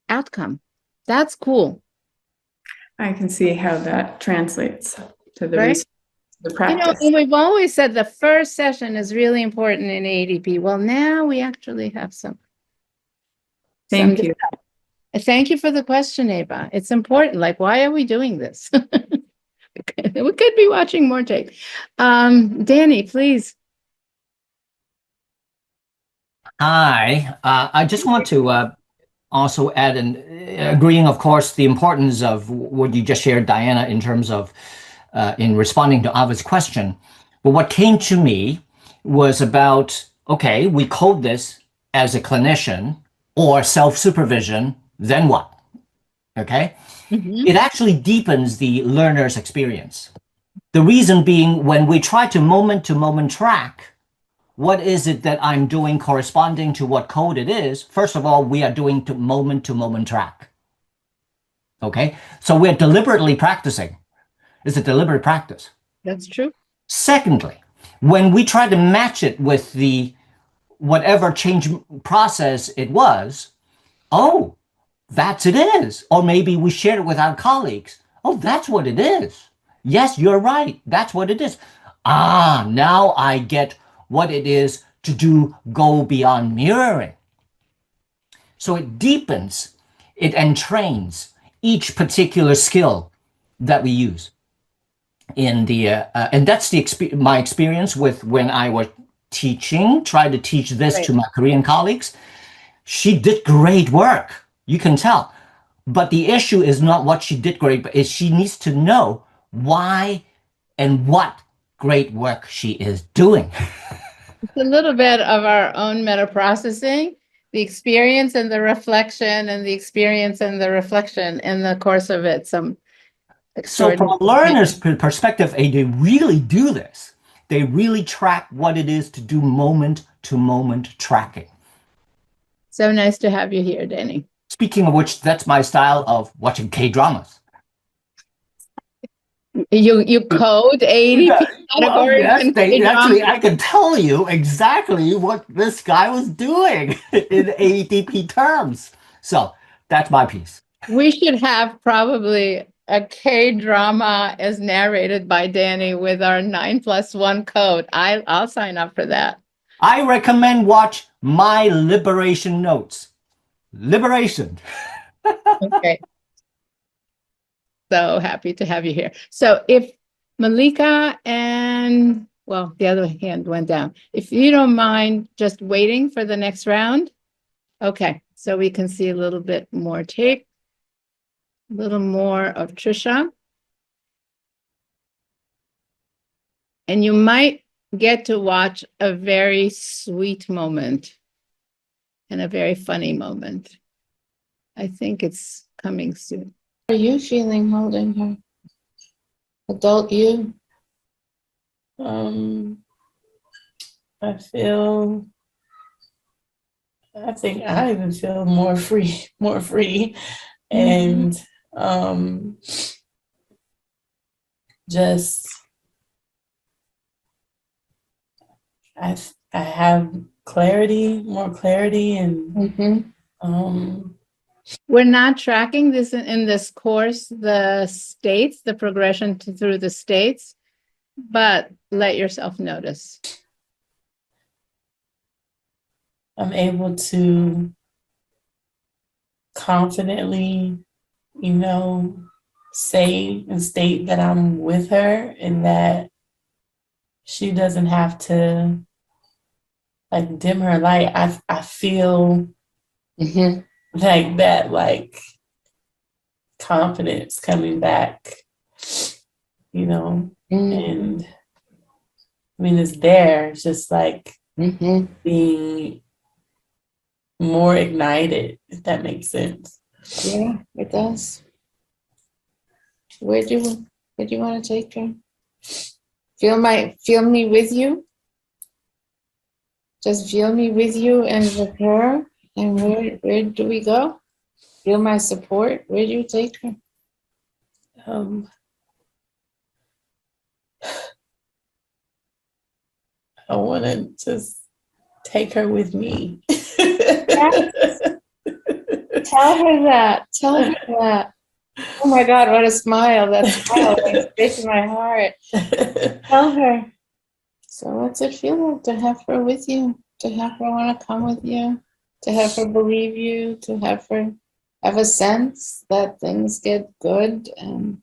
outcome. That's cool. I can see how that translates to the Right? research, the practice. And we've always said the first session is really important in AEDP. Well, now we actually have some. Thank you. Thank you for the question, Ava. It's important. Like, why are we doing this? We could be watching more tape. Danny, please. Hi, I just want to also add, agreeing, of course, the importance of what you just shared, Diana, in terms of in responding to Ava's question. But what came to me was about, okay, we code this as a clinician, or self-supervision, then what? Okay? It actually deepens the learner's experience. The reason being, when we try to moment track, what is it that I'm doing corresponding to what code it is? First of all, we are doing to moment track. Okay? So we're deliberately practicing. It's a deliberate practice. That's true. Secondly, when we try to match it with the whatever change process it was, oh, that's it is. Or maybe we share it with our colleagues. Oh, that's what it is. Yes, you're right. That's what it is. Ah, now I get what it is to go beyond mirroring. So it deepens, it entrains each particular skill that we use. And that's my experience with when I was teaching, try to teach this to my Korean colleagues. She did great work. You can tell. But the issue is not what she did great, but is she needs to know why and what great work she is doing. It's a little bit of our own meta processing, the experience and the reflection, and the experience and the reflection in the course of it. So from a learner's perspective, they really do this. They really track what it is to do moment-to-moment tracking. So nice to have you here, Danny. Speaking of which, that's my style of watching K-dramas. You code AEDP categories. Yes, actually, I can tell you exactly what this guy was doing in AEDP terms. So that's my piece. We should have probably a K-drama as narrated by Danny with our 9+1 code. I'll sign up for that. I recommend watch My Liberation Notes. Liberation. Okay. So happy to have you here. So if Malika and, well, the other hand went down. If you don't mind just waiting for the next round. Okay, so we can see a little bit more tape, a little more of Trisha. And you might get to watch a very sweet moment and a very funny moment. I think it's coming soon. How are you feeling holding her? Adult you? I think I even feel more free. And just I have more clarity and we're not tracking this in this course, the states, the progression through the states, but let yourself notice. I'm able to confidently, say and state that I'm with her and that she doesn't have to like dim her light. I feel like that, like confidence coming back, and I mean, it's there. It's just like being more ignited, if that makes sense. Yeah, it does. Where do you want to take her? Feel me with you? Just feel me with you and with her. And where do we go? Feel my support. Where do you take her? I want to just take her with me. Yes. Tell her that. Tell her that. Oh my God, what a smile. That smile is straight to my heart. Tell her. So what's it feel like to have her with you? To have her want to come with you? To have her believe you? To have her have a sense that things get good and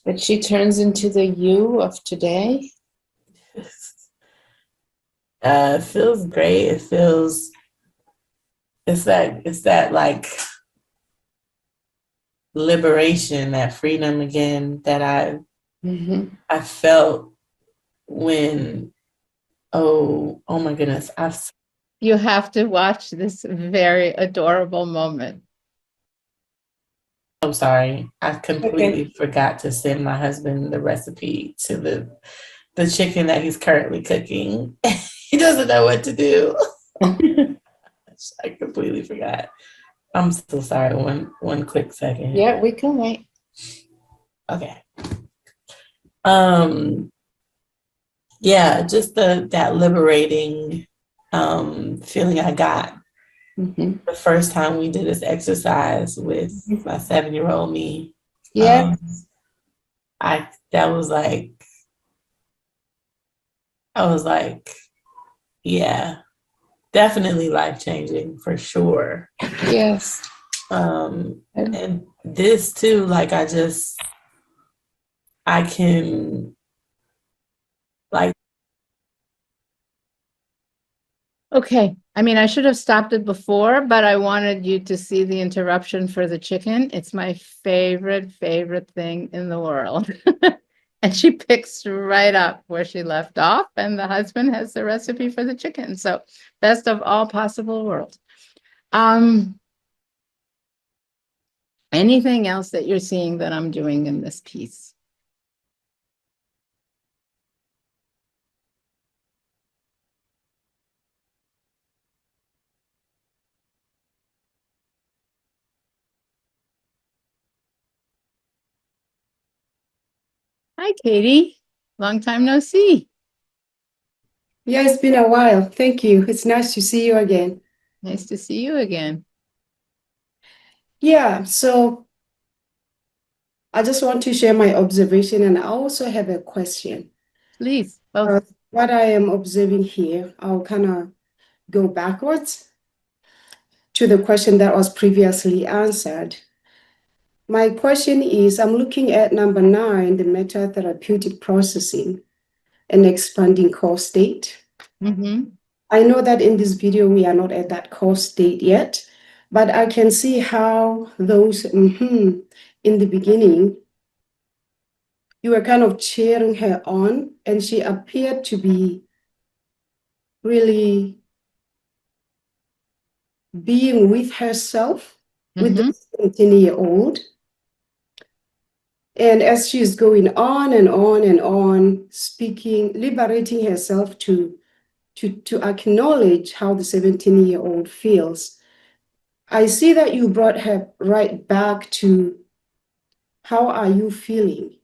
that she turns into the you of today? It feels great. It's that like liberation, that freedom again that I felt when, oh my goodness, You have to watch this very adorable moment. I'm sorry. I completely forgot to send my husband the recipe to the chicken that he's currently cooking. He doesn't know what to do. I completely forgot. I'm so sorry. One quick second. Yeah, we can wait. Okay. Yeah, just that liberating feeling I got the first time we did this exercise with my 7-year-old me. Yeah. That was like, I was like, yeah, definitely life-changing for sure. Yes. And this too, like I can like. Okay. I mean, I should have stopped it before, but I wanted you to see the interruption for the chicken. It's my favorite thing in the world. And she picks right up where she left off, and the husband has the recipe for the chicken. So best of all possible worlds. Anything else that you're seeing that I'm doing in this piece? Hi, Katie. Long time no see. Yeah, it's been a while. Thank you. It's nice to see you again. Nice to see you again. Yeah, so I just want to share my observation, and I also have a question. Please. What I am observing here, I'll kind of go backwards to the question that was previously answered. My question is, I'm looking at number 9, the meta-therapeutic processing and expanding core state. I know that in this video, we are not at that core state yet, but I can see how those in the beginning, you were kind of cheering her on, and she appeared to be really being with herself, with the 17-year-old. And as she's going on and on and on, speaking, liberating herself to acknowledge how the 17-year-old feels, I see that you brought her right back to how are you feeling?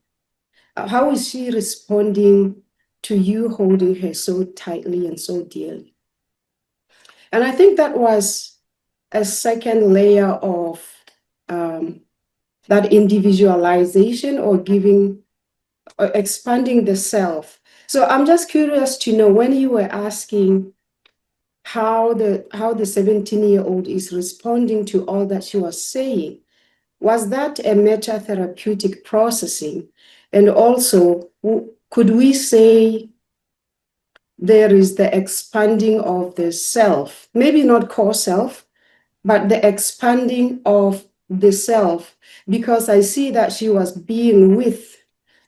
How is she responding to you holding her so tightly and so dearly? And I think that was a second layer of that individualization or giving or expanding the self. So I'm just curious to know, when you were asking how the 17-year-old is responding to all that she was saying, was that a meta-therapeutic processing? And also, could we say there is the expanding of the self, maybe not core self, but the expanding of the self? Because I see that she was being with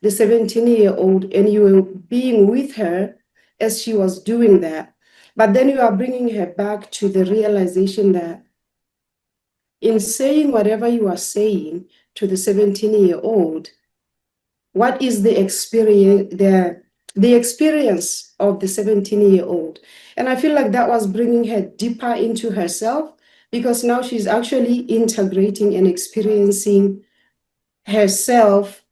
the 17-year-old, and you were being with her as she was doing that. But then you are bringing her back to the realization that in saying whatever you are saying to the 17-year-old, what is the experience, the experience of the 17-year-old? And I feel like that was bringing her deeper into herself, because now she's actually integrating and experiencing herself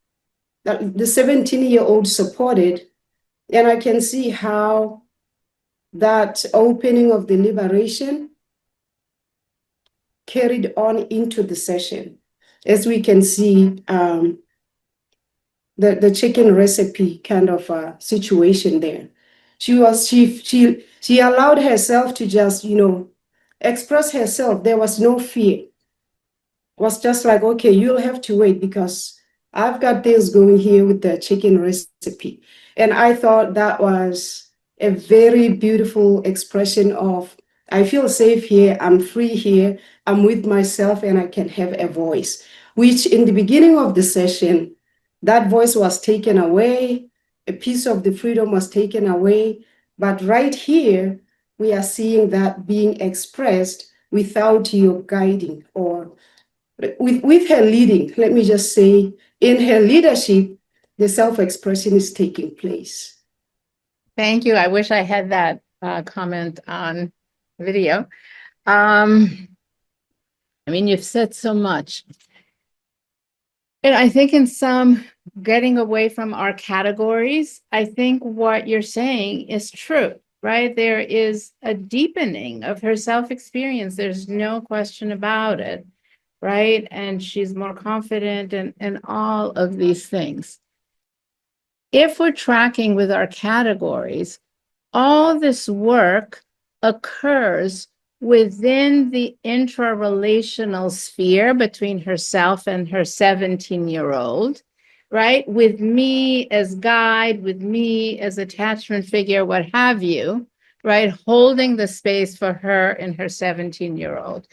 that the 17-year-old supported. And I can see how that opening of the liberation carried on into the session. As we can see, the chicken recipe kind of situation there. She allowed herself to just, express herself. There was no fear. It was just like, okay, you'll have to wait because I've got things going here with the chicken recipe. And I thought that was a very beautiful expression of, I feel safe here, I'm free here, I'm with myself, and I can have a voice, which in the beginning of the session, that voice was taken away, a piece of the freedom was taken away. But right here, we are seeing that being expressed without your guiding or with her leading. Let me just say, in her leadership, the self-expression is taking place. Thank you. I wish I had that comment on video. I mean, you've said so much. And I think in some getting away from our categories, I think what you're saying is true, right? There is a deepening of her self-experience. There's no question about it, right? And she's more confident in all of these things. If we're tracking with our categories, all this work occurs within the intra-relational sphere between herself and her 17-year-old, right? With me as guide, with me as attachment figure, what have you, right? Holding the space for her and her 17-year-old.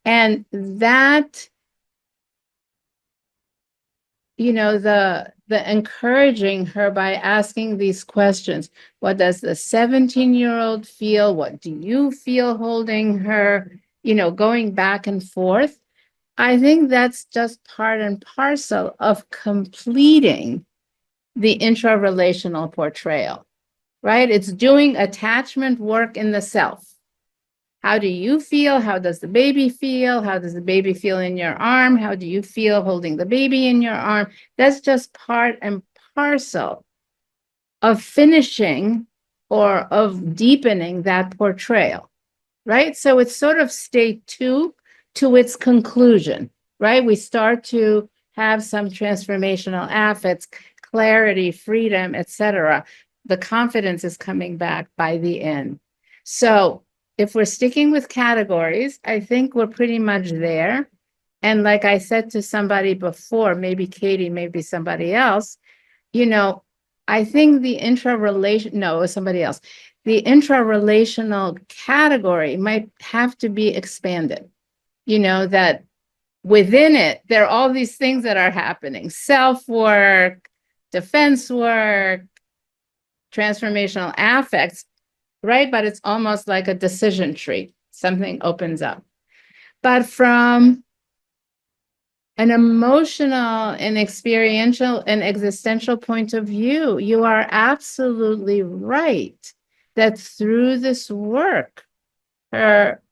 And that, you know, the encouraging her by asking these questions. What does the 17-year-old feel? What do you feel holding her? You know, going back and forth. I think that's just part and parcel of completing the intra-relational portrayal, right? It's doing attachment work in the self. How do you feel? How does the baby feel? How does the baby feel in your arm? How do you feel holding the baby in your arm? That's just part and parcel of finishing or of deepening that portrayal, right? So it's sort of state two to its conclusion, right? We start to have some transformational affects, clarity, freedom, etc. The confidence is coming back by the end. So if we're sticking with categories, I think we're pretty much there. And like I said to somebody before, maybe Katie, maybe somebody else, you know, I think the no, it was somebody else. The intra-relational category might have to be expanded. You know, that within it, there are all these things that are happening: self-work, defense work, transformational affects, right? But it's almost like a decision tree. Something opens up. But from an emotional and experiential and existential point of view, you are absolutely right that through this work, her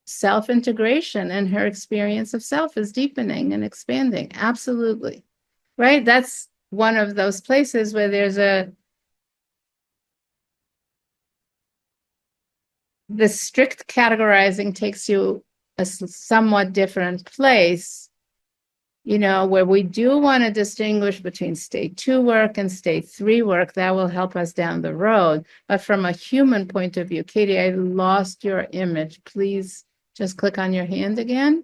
self-integration and her experience of self is deepening and expanding. Absolutely. Right? That's one of those places where there's the strict categorizing takes you a somewhat different place, you know, where we do want to distinguish between state 2 work and state 3 work. That will help us down the road. But from a human point of view, Katie, I lost your image. Please just click on your hand again.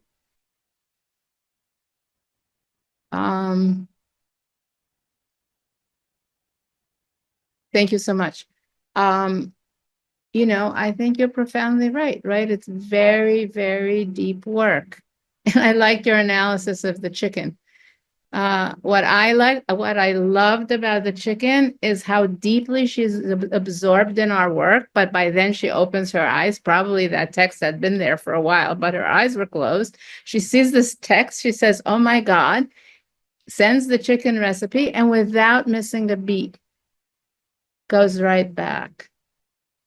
Thank you so much. You know, I think you're profoundly right? It's very, very deep work. And I like your analysis of the chicken. What I loved about the chicken is how deeply she's absorbed in our work, but by then she opens her eyes. Probably that text had been there for a while, but her eyes were closed. She sees this text, she says, "Oh my God," sends the chicken recipe, and without missing a beat, goes right back.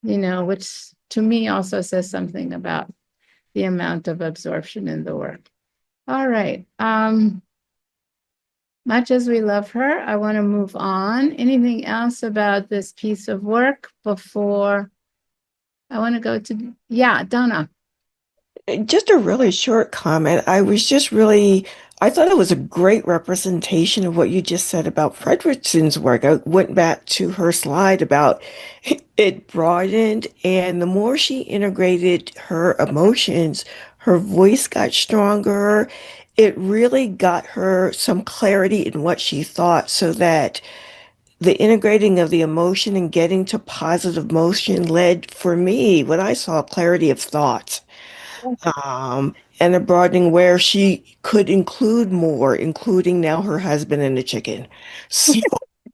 You know, which to me also says something about the amount of absorption in the work. All right. Much as we love her, I want to move on. Anything else about this piece of work before I want to go to, yeah, Donna. Just a really short comment. I thought it was a great representation of what you just said about Fredrickson's work. I went back to her slide about it broadened, and the more she integrated her emotions, her voice got stronger. It really got her some clarity in what she thought, so that the integrating of the emotion and getting to positive motion led, for me, what I saw, clarity of thought. And a broadening where she could include more, including now her husband and the chicken. So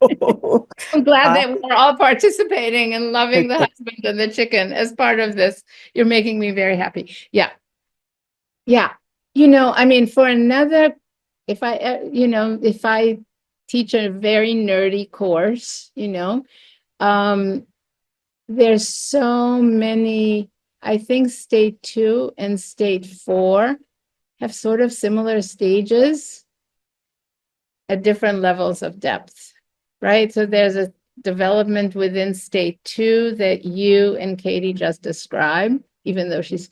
I'm glad that we're all participating and loving the husband and the chicken as part of this. You're making me very happy. Yeah. Yeah. I mean, for another, if I teach a very nerdy course, there's so many, I think state 2 and state 4 have sort of similar stages at different levels of depth, right? So there's a development within state 2 that you and Katie just described, even though she's,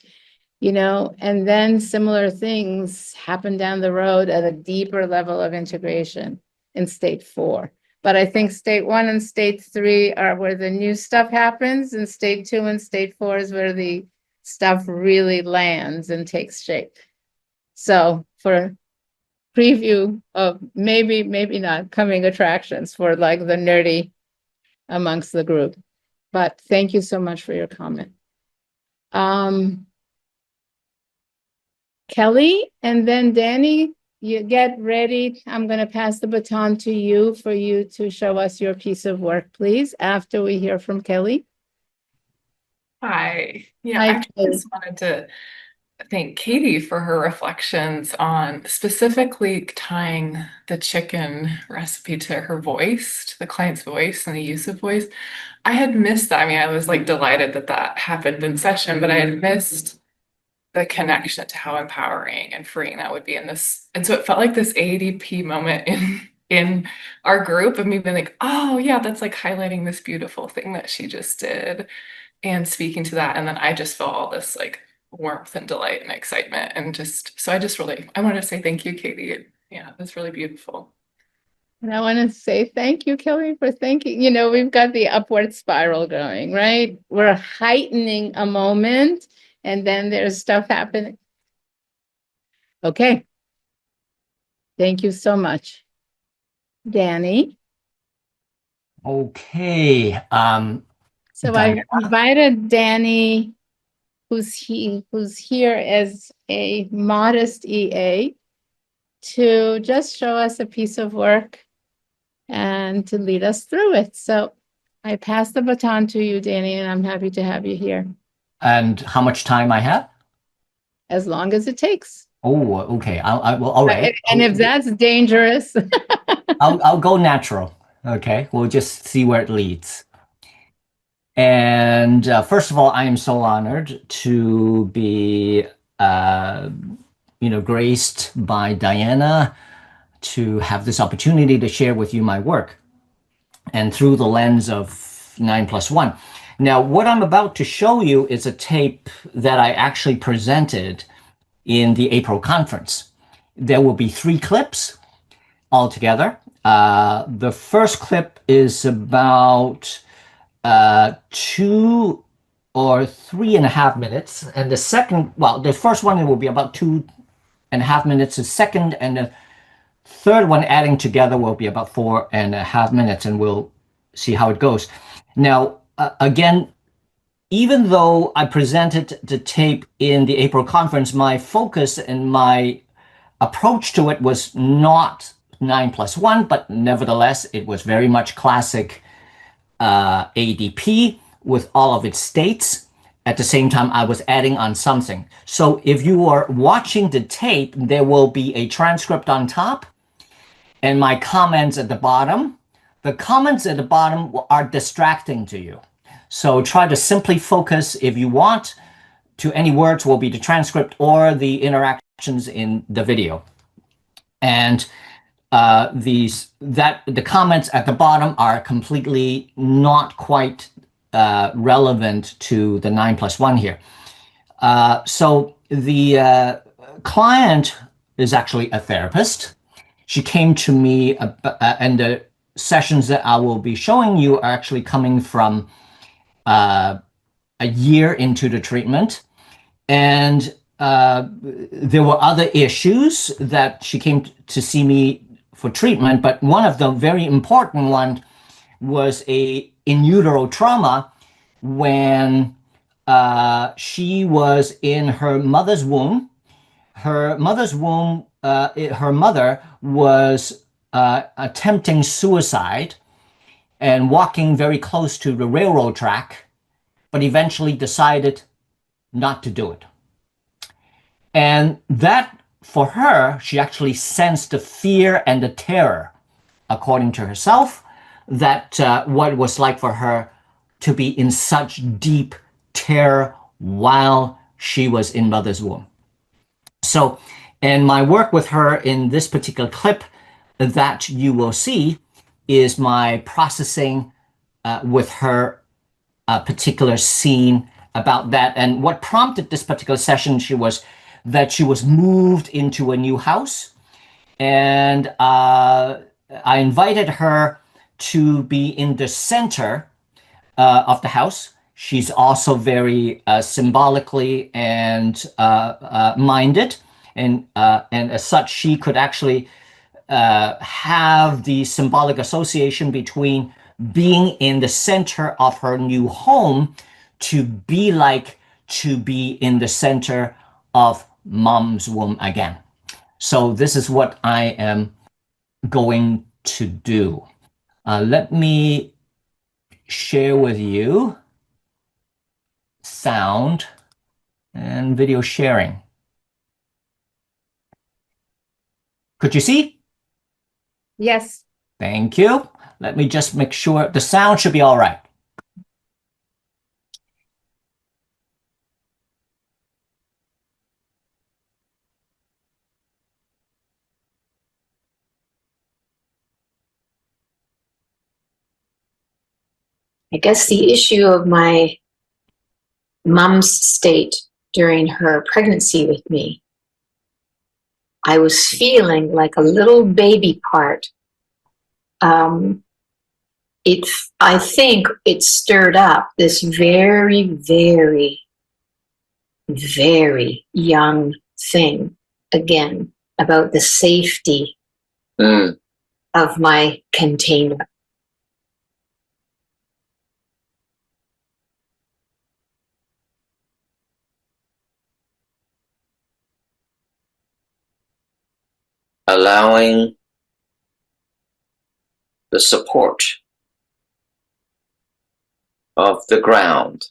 and then similar things happen down the road at a deeper level of integration in state 4. But I think state 1 and state 3 are where the new stuff happens, and state 2 and state 4 is where the stuff really lands and takes shape. So for preview of maybe not coming attractions for like the nerdy amongst the group. But thank you so much for your comment. Kelly, and then Danny, you get ready. I'm going to pass the baton to you for you to show us your piece of work, please, after we hear from Kelly. Hi. Yeah, Hi, I actually just wanted to thank Katie for her reflections on specifically tying the chicken recipe to her voice, to the client's voice and the use of voice. I had missed that. I mean, I was like delighted that that happened in session, but I had missed the connection to how empowering and freeing that would be in this. And so it felt like this AEDP moment in our group of me being like, oh yeah, that's like highlighting this beautiful thing that she just did and speaking to that. And then I just felt all this like warmth and delight and excitement. And just, so I want to say thank you, Katie. Yeah, that's really beautiful. And I want to say thank you, Kelly, for thanking, we've got the upward spiral going, right? We're heightening a moment and then there's stuff happening. Okay. Thank you so much. Danny. Okay. So I invited Danny, who's here as a modest EA, to just show us a piece of work and to lead us through it. So I pass the baton to you, Danny, and I'm happy to have you here. And how much time I have? As long as it takes. Oh, okay. Well, all right. And if that's dangerous. I'll go natural. Okay. We'll just see where it leads. And first of all, I am so honored to be, graced by Diana to have this opportunity to share with you my work, and through the lens of 9+1. Now, what I'm about to show you is a tape that I actually presented in the April conference. There will be 3 clips altogether. The first clip is about 2 or 3.5 minutes. And the second, the first one will be about 2.5 minutes. The second and the third one adding together will be about 4.5 minutes, and we'll see how it goes. Now, again, even though I presented the tape in the April conference, my focus and my approach to it was not 9+1, but nevertheless, it was very much classic AEDP with all of its states. At the same time, I was adding on something. So if you are watching the tape, there will be a transcript on top and my comments at the bottom. The comments at the bottom are distracting to you. So try to simply focus, if you want, to any words will be the transcript or the interactions in the video. And the comments at the bottom are completely not quite relevant to the 9+1 here. So the client is actually a therapist. She came to me, and the sessions that I will be showing you are actually coming from a year into the treatment. And there were other issues that she came to see me for treatment, but one of the very important one was a in utero trauma when she was in her mother's womb. Her mother's womb, her mother was attempting suicide, and walking very close to the railroad track, but eventually decided not to do it. And that, for her, she actually sensed the fear and the terror, according to herself, that what it was like for her to be in such deep terror while she was in mother's womb. So, in my work with her in this particular clip that you will see is my processing with her particular scene about that. And what prompted this particular session, she was moved into a new house. And I invited her to be in the center of the house. She's also very symbolically and minded. And as such, she could actually have the symbolic association between being in the center of her new home to be in the center of mom's womb again. So this is what I am going to do. Let me share with you sound and video sharing. Could you see? Yes. Thank you. Let me just make sure the sound should be all right. I guess the issue of my mom's state during her pregnancy with me, I was feeling like a little baby part. I think it stirred up this very, very, very young thing again about the safety of my container. Allowing the support of the ground,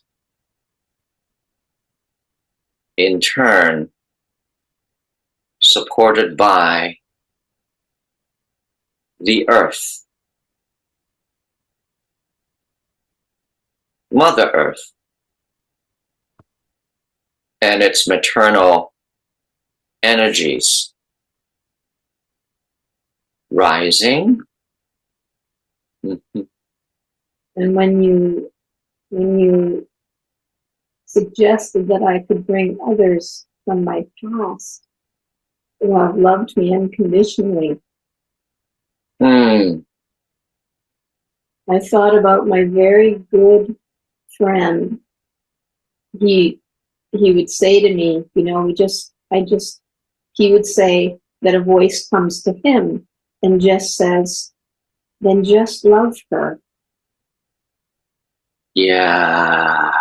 in turn supported by the earth, Mother Earth, and its maternal energies rising. And when you suggested that I could bring others from my past who have loved me unconditionally, I thought about my very good friend. He would say to me, you know, he would say that a voice comes to him and just says, then just love her. Yeah.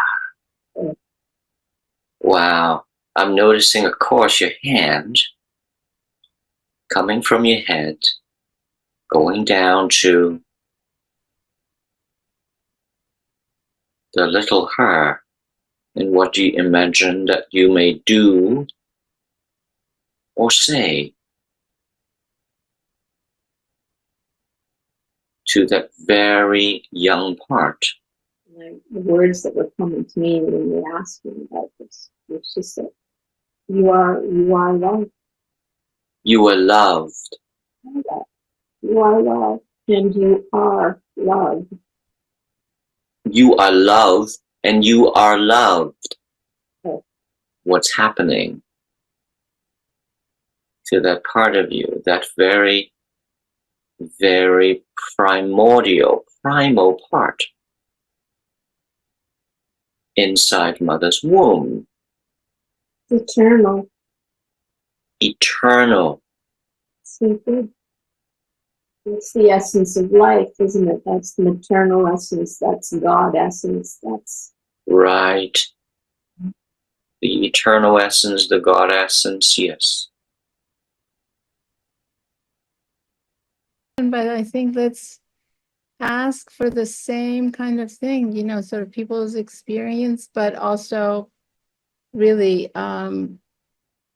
Wow. I'm noticing, of course, your hand coming from your head, going down to the little her, and what you imagine that you may do or say to that very young part. The words that were coming to me when they asked me about this, it's just that you are loved. You are loved. You are loved, and you are loved. You are loved, and you are loved. What's happening to that part of you, that very, very primal part inside mother's womb? Eternal. Eternal. So good. It's the essence of life, isn't it? That's the maternal essence. That's God essence. That's right. The eternal essence, the God essence, yes. But I think ask for the same kind of thing, you know, sort of people's experience, but also really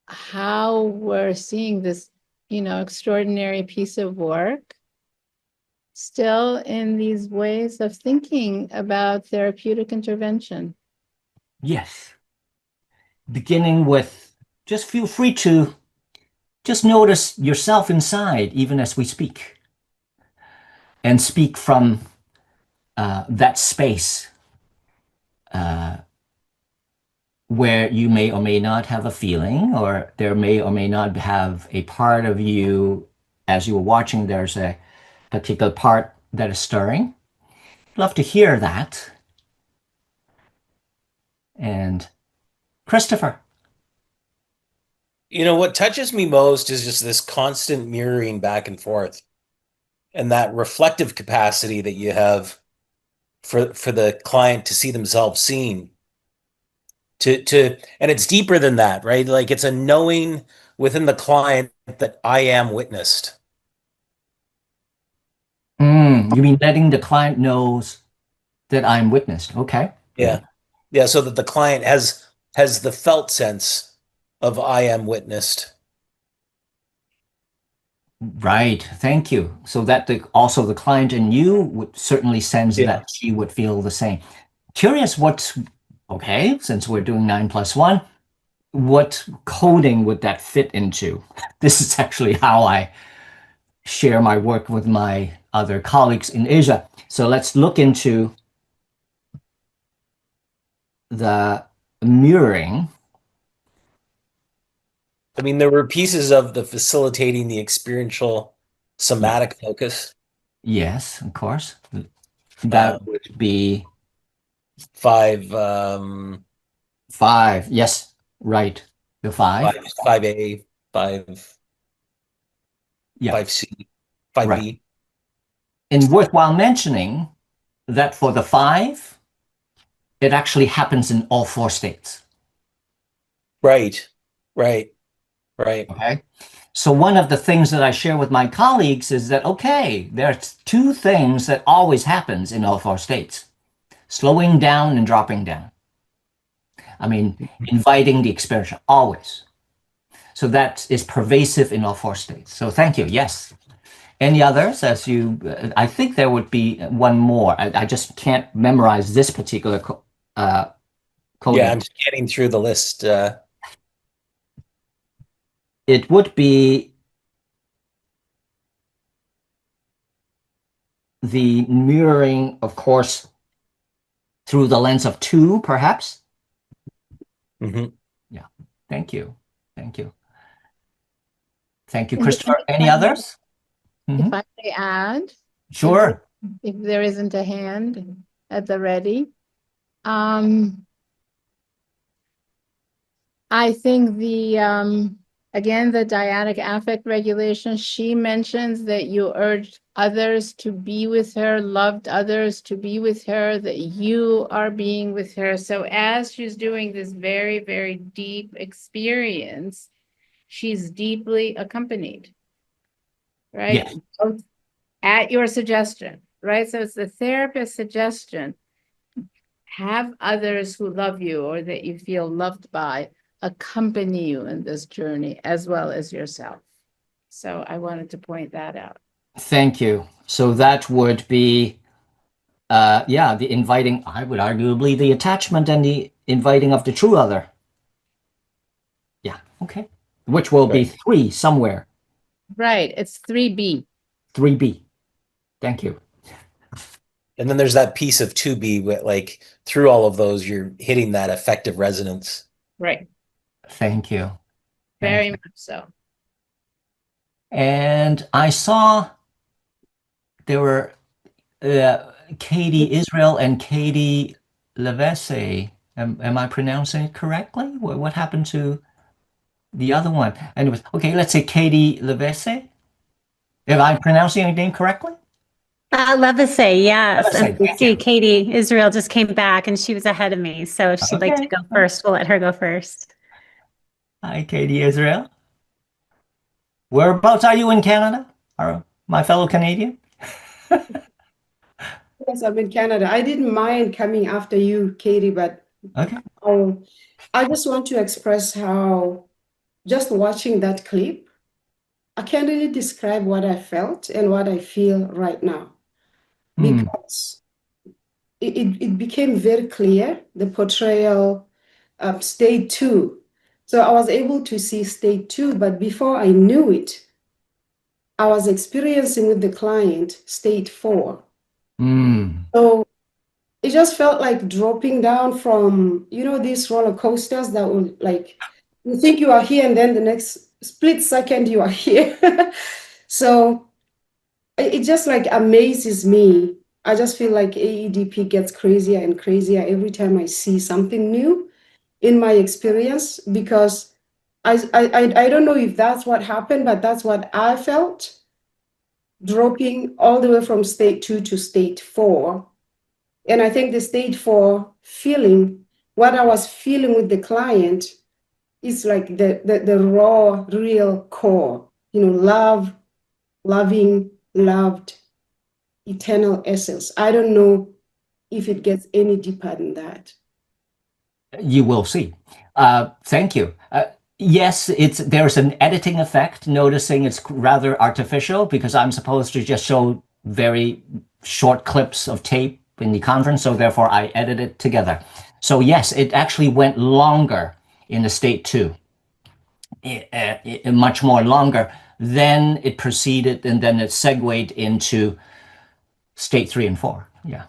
how we're seeing this, you know, extraordinary piece of work still in these ways of thinking about therapeutic intervention. Yes. Beginning with, just feel free to just notice yourself inside, even as we speak, and speak from that space where you may or may not have a feeling, or there may or may not have a part of you, as you were watching, there's a particular part that is stirring. Love to hear that. And Christopher. You know, what touches me most is just this constant mirroring back and forth, and that reflective capacity that you have for the client to see themselves seen. And it's deeper than that, right? Like it's a knowing within the client that I am witnessed. You mean letting the client knows that I'm witnessed? Okay. Yeah. Yeah. So that the client has the felt sense of I am witnessed. Right. Thank you. So that also the client and you would certainly sense that she would feel the same. Curious okay, since we're doing 9+1, what coding would that fit into? This is actually how I share my work with my other colleagues in Asia. So let's look into the mirroring. I mean, there were pieces of the facilitating the experiential somatic focus. Yes, of course. That would be 5. 5. Yes, right. The 5. 5A, 5. Yeah. 5C, 5B. Right. And worthwhile mentioning that for the 5, it actually happens in all 4 states. Right. Okay. So one of the things that I share with my colleagues is that, okay, there's 2 things that always happens in all 4 states. Slowing down and dropping down. I mean, inviting the experience, always. So that is pervasive in all 4 states. So thank you. Yes. Any others? I think there would be one more. I just can't memorize this particular coding. Yeah, I'm scanning through the list. It would be the mirroring, of course, through the lens of 2, perhaps. Yeah. Thank you. Thank you. Thank you, Christopher. Any others? If I may add. Sure. If there isn't a hand at the ready. I think again, the dyadic affect regulation, she mentions that you urged others to be with her, loved others to be with her, that you are being with her. So as she's doing this very, very deep experience, she's deeply accompanied, right? Yes. Both at your suggestion, right? So it's the therapist's suggestion. Have others who love you or that you feel loved by accompany you in this journey as well as yourself. So I wanted to point that out. Thank you. So that would be, the inviting, I would arguably the attachment and the inviting of the true other. Yeah, okay. Which will be 3 somewhere. Right, it's 3B. 3B. Thank you. And then there's that piece of 2B, where, like, through all of those, you're hitting that affective resonance. Right. Thank you. Very much so. And I saw there were Katie Israel and Katie Levese. Am I pronouncing it correctly? What happened to the other one? Anyways, okay, let's say Katie Levese. Am I pronouncing your name correctly? Levese, yes. Levese, And we see Katie Israel just came back and she was ahead of me. So if she'd like to go first, we'll let her go first. Hi, Katie Israel. Whereabouts are you in Canada? My fellow Canadian? Yes, I'm in Canada. I didn't mind coming after you, Katie, but Okay. I just want to express how just watching that clip, I can't really describe what I felt and what I feel right now because it became very clear, the portrayal of state two. So I was able to see state two, but before I knew it, I was experiencing with the client state four. So it just felt like dropping down from, these roller coasters that will like, you think you are here and then the next split second you are here. So it just like amazes me. I just feel like AEDP gets crazier and crazier every time I see something new in my experience because I don't know if that's what happened, but that's what I felt dropping all the way from state two to state four. And I think the stage four feeling, what I was feeling with the client is like the raw, real core, loving, loved, eternal essence. I don't know if it gets any deeper than that. You will see. Thank you. Yes, there's an editing effect, noticing it's rather artificial because I'm supposed to just show very short clips of tape in the conference, so therefore I edit it together. So yes, it actually went longer in the state two, much more longer. Then it proceeded and then it segued into state 3 and 4. Yeah.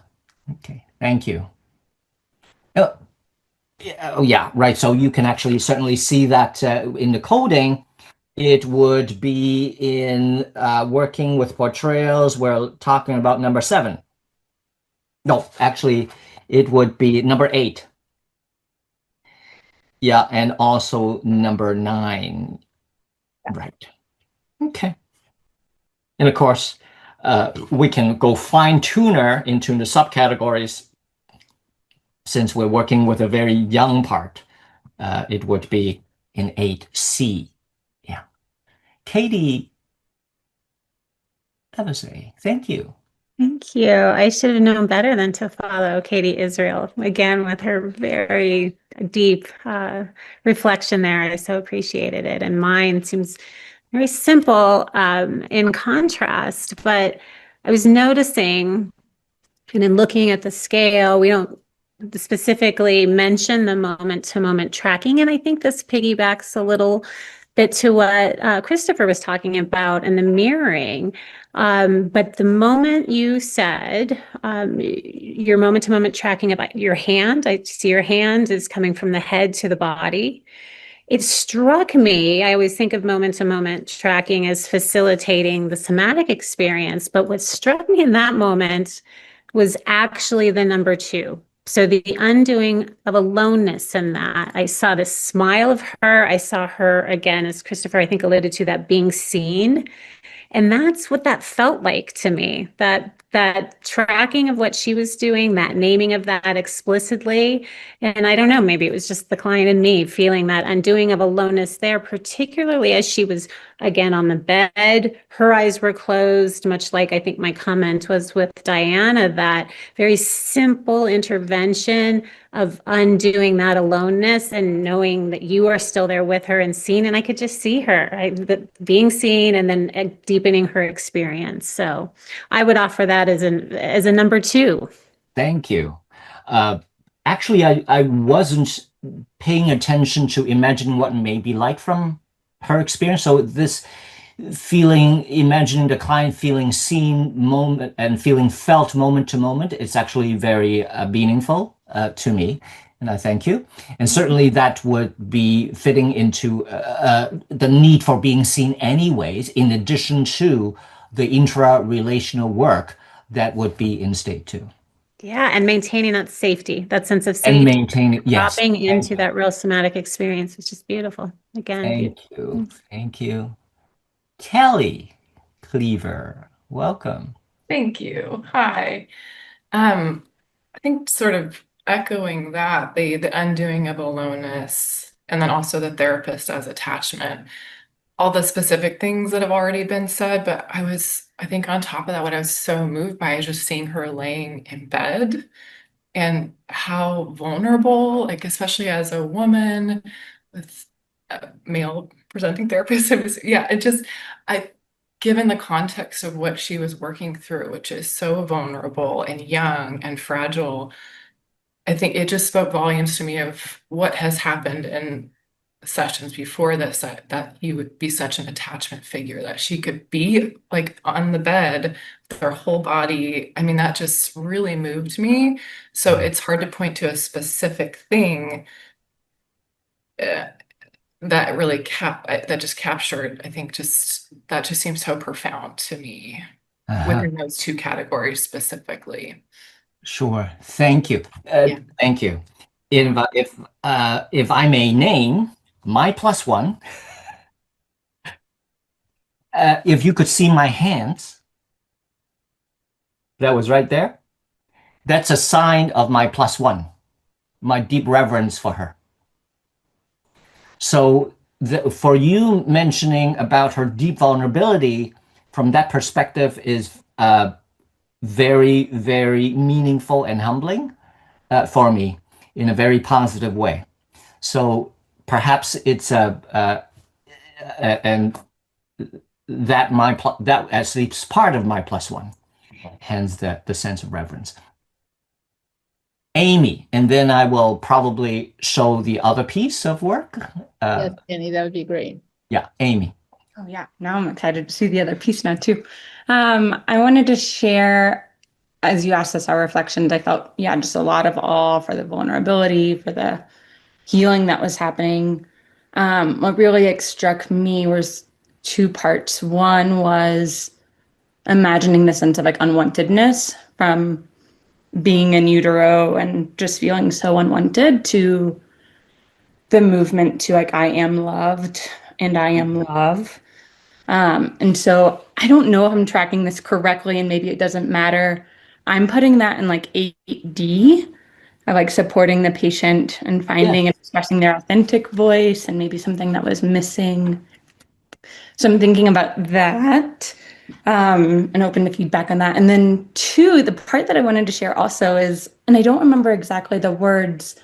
Okay. Thank you. Oh, yeah, right. So you can actually certainly see that in the coding, it would be in working with portrayals. We're talking about number 7. No, actually, it would be number 8. Yeah, and also number 9. Right. Okay. And of course, we can go fine tuner into the subcategories since we're working with a very young part. It would be in 8C. Yeah. Katie, that was thank you. Thank you. I should have known better than to follow Katie Israel again with her very deep reflection there. I so appreciated it. And mine seems very simple in contrast, but I was noticing, and in looking at the scale, we don't specifically mention the moment-to-moment tracking, and I think this piggybacks a little bit to what Christopher was talking about and the mirroring. But the moment you said your moment-to-moment tracking about your hand, I see your hand is coming from the head to the body. It struck me, I always think of moment-to-moment tracking as facilitating the somatic experience, but what struck me in that moment was actually the number 2. So the undoing of aloneness in that. I saw the smile of her. I saw her, again, as Christopher, I think, alluded to, that being seen. And that's what that felt like to me, that tracking of what she was doing, that naming of that explicitly. And I don't know, maybe it was just the client and me feeling that undoing of aloneness there, particularly as she was, again, on the bed, her eyes were closed, much like I think my comment was with Diana, that very simple intervention of undoing that aloneness and knowing that you are still there with her and seen. And I could just see her being seen and then deepening her experience. So I would offer that as a number 2. Thank you. Actually, I wasn't paying attention to imagine what it may be like from her experience. So this feeling, imagining the client feeling seen moment and feeling felt moment to moment, it's actually very meaningful to me. And I thank you. And certainly that would be fitting into the need for being seen anyways, in addition to the intra-relational work that would be in state 2. Yeah, and maintaining that safety, that sense of And safety. maintaining, yes. Dropping into that real somatic experience, which is beautiful. Again, Thank you. Thank you. Kelly Cleaver, welcome. Thank you. Hi. I think sort of echoing that, the undoing of aloneness, and then also the therapist as attachment. all the specific things that have already been said, but I think on top of that, what I was so moved by is just seeing her laying in bed and how vulnerable, like especially as a woman with a male presenting therapist, given the context of what she was working through, which is so vulnerable and young and fragile, I think it just spoke volumes to me of what has happened in sessions before this, that he would be such an attachment figure, that she could be like on the bed with her whole body. I mean, that just really moved me. So it's hard to point to a specific thing that really that just captured, I think that just seems so profound to me within those two categories specifically. Sure. Thank you. Yeah. Thank you. If I may name my +1, if you could see my hands, that was right there. That's a sign of my +1, my deep reverence for her. So for you mentioning about her deep vulnerability from that perspective is very, very meaningful and humbling for me in a very positive way. So perhaps it's and that at least part of my +1, hence the sense of reverence. Amy, and then I will probably show the other piece of work. Yes, Annie, that would be great. Yeah, Amy. Oh yeah, now I'm excited to see the other piece now too. I wanted to share, as you asked us our reflections, I felt, just a lot of awe for the vulnerability, for the healing that was happening. What really struck me was two parts. One was imagining the sense of like unwantedness from being in utero and just feeling so unwanted, to the movement to like, I am loved and I am love. And so I don't know if I'm tracking this correctly, and maybe it doesn't matter. I'm putting that in like 8D, of like supporting the patient and finding and expressing their authentic voice, and maybe something that was missing. So I'm thinking about that, and open to feedback on that. And then 2, the part that I wanted to share also is, and I don't remember exactly the words,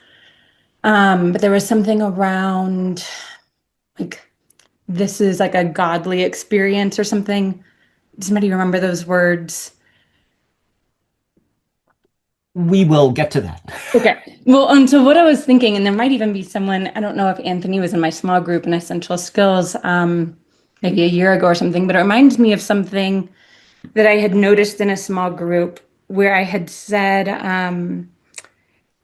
but there was something around like, this is like a godly experience or something. Does somebody remember those words? We will get to that. Okay. Well, so what I was thinking, and there might even be someone, I don't know if Anthony was in my small group in Essential Skills, maybe a year ago or something, but it reminds me of something that I had noticed in a small group where I had said,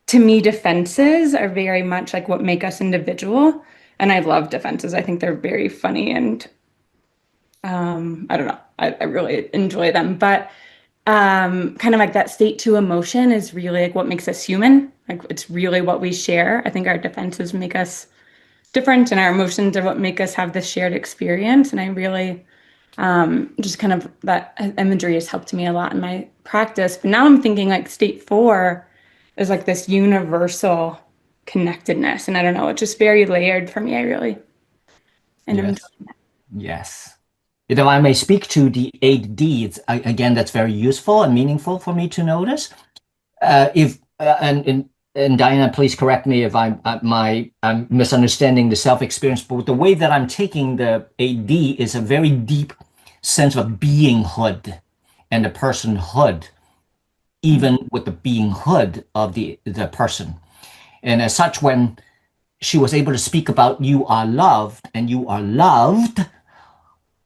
to me, defenses are very much like what make us individual. And I love defenses. I think they're very funny, and I don't know, I really enjoy them. But kind of like that state to emotion is really like what makes us human. Like it's really what we share. I think our defenses make us different, and our emotions are what make us have this shared experience. And I really just kind of, that imagery has helped me a lot in my practice. But now I'm thinking like state 4 is like this universal connectedness. And I don't know, it's just very layered for me. I really, and I'm enjoying that. Yes. If I may speak to the 8D, again, that's very useful and meaningful for me to notice. And Diana, please correct me if I'm misunderstanding the self-experience, but the way that I'm taking the 8D is a very deep sense of beinghood and the personhood, even with the beinghood of the person. And as such, when she was able to speak about you are loved and you are loved,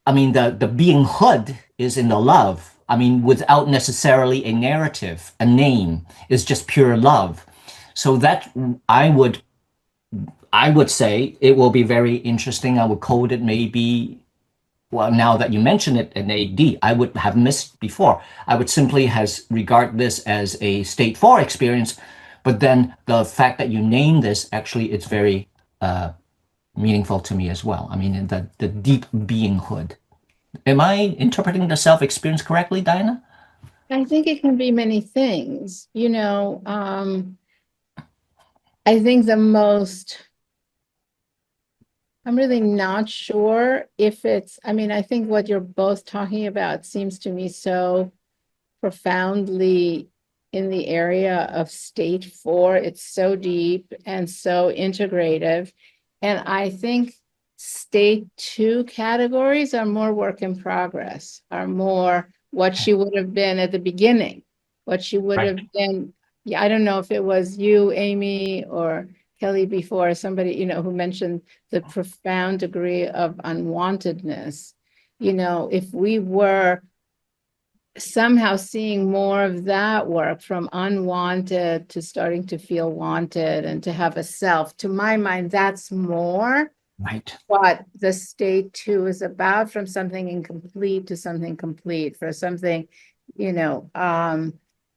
I mean, the beinghood is in the love. I mean, without necessarily a narrative, a name, is just pure love. So that I would say it will be very interesting. I would code it maybe, well, now that you mention it, an 8D, I would have missed before. I would simply regard this as a state 4 experience, but then the fact that you name this, actually, it's very meaningful to me as well. I mean, the deep beinghood. Am I interpreting the self-experience correctly, Diana? I think it can be many things. I think the most I'm really not sure if it's, I mean, I think what you're both talking about seems to me so profoundly in the area of state 4. It's so deep and so integrative. And I think state 2 categories are more work in progress, are more what she would have been at the beginning, what she would have been. Yeah, I don't know if it was you, Amy, or Kelly before, somebody, you know, who mentioned the profound degree of unwantedness. You know, if we were somehow seeing more of that work from unwanted to starting to feel wanted and to have a self, to my mind, that's more what the state 2 is about, from something incomplete to something complete, for something, you know,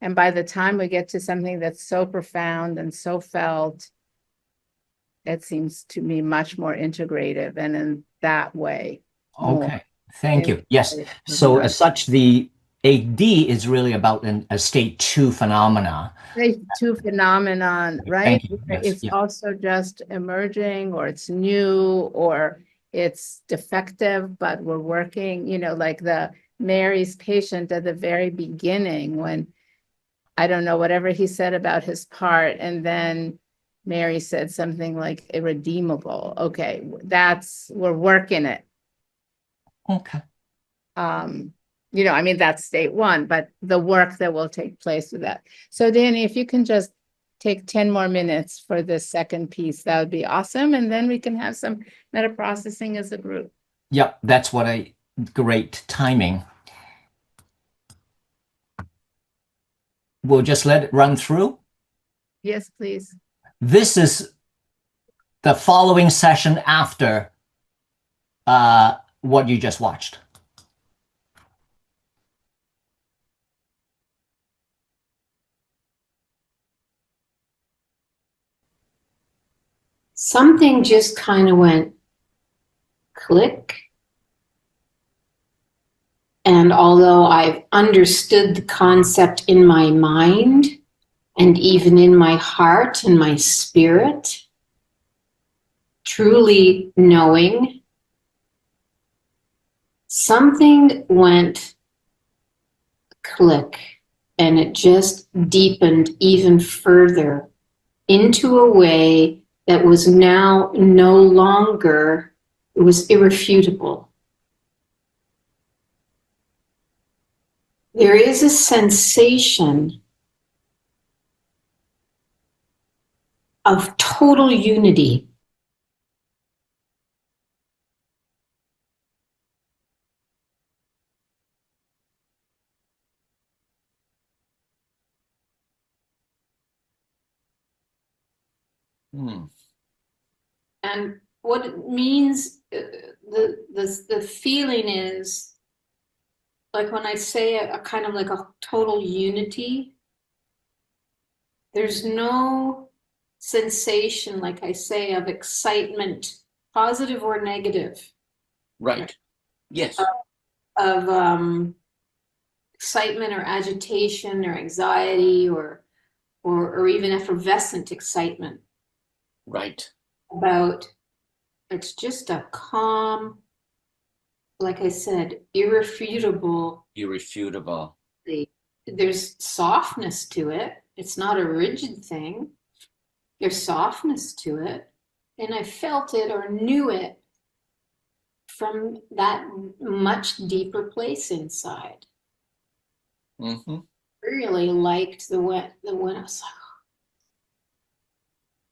and by the time we get to something that's so profound and so felt, it seems to me much more integrative and in that way. Okay, thank you. Yes. So as such, the AD is really about a state 2 phenomena. State 2 phenomenon, right? Thank you. Yes, It's also just emerging, or it's new, or it's defective, but we're working, you know, like the Mary's patient at the very beginning, when I don't know, whatever he said about his part, and then Mary said something like irredeemable. Okay, we're working it. Okay. You know, I mean, that's state 1, but the work that will take place with that. So Danny, if you can just take 10 more minutes for the second piece, that would be awesome. And then we can have some meta processing as a group. Yep, that's great timing. We'll just let it run through. Yes, please. This is the following session after what you just watched. Something just kind of went click. And although I've understood the concept in my mind and even in my heart and my spirit, truly knowing, something went click, and it just deepened even further into a way that was now no longer, it was irrefutable. There is a sensation of total unity. And what it means, the feeling is, like when I say a kind of like a total unity, there's no sensation, like I say, of excitement, positive or negative. Right. Yes. Of excitement or agitation or anxiety or even effervescent excitement. Right. It's just a calm, like I said, irrefutable. Irrefutable. There's softness to it. It's not a rigid thing. There's softness to it. And I felt it or knew it from that much deeper place inside. Mm-hmm. Really liked the when I was like,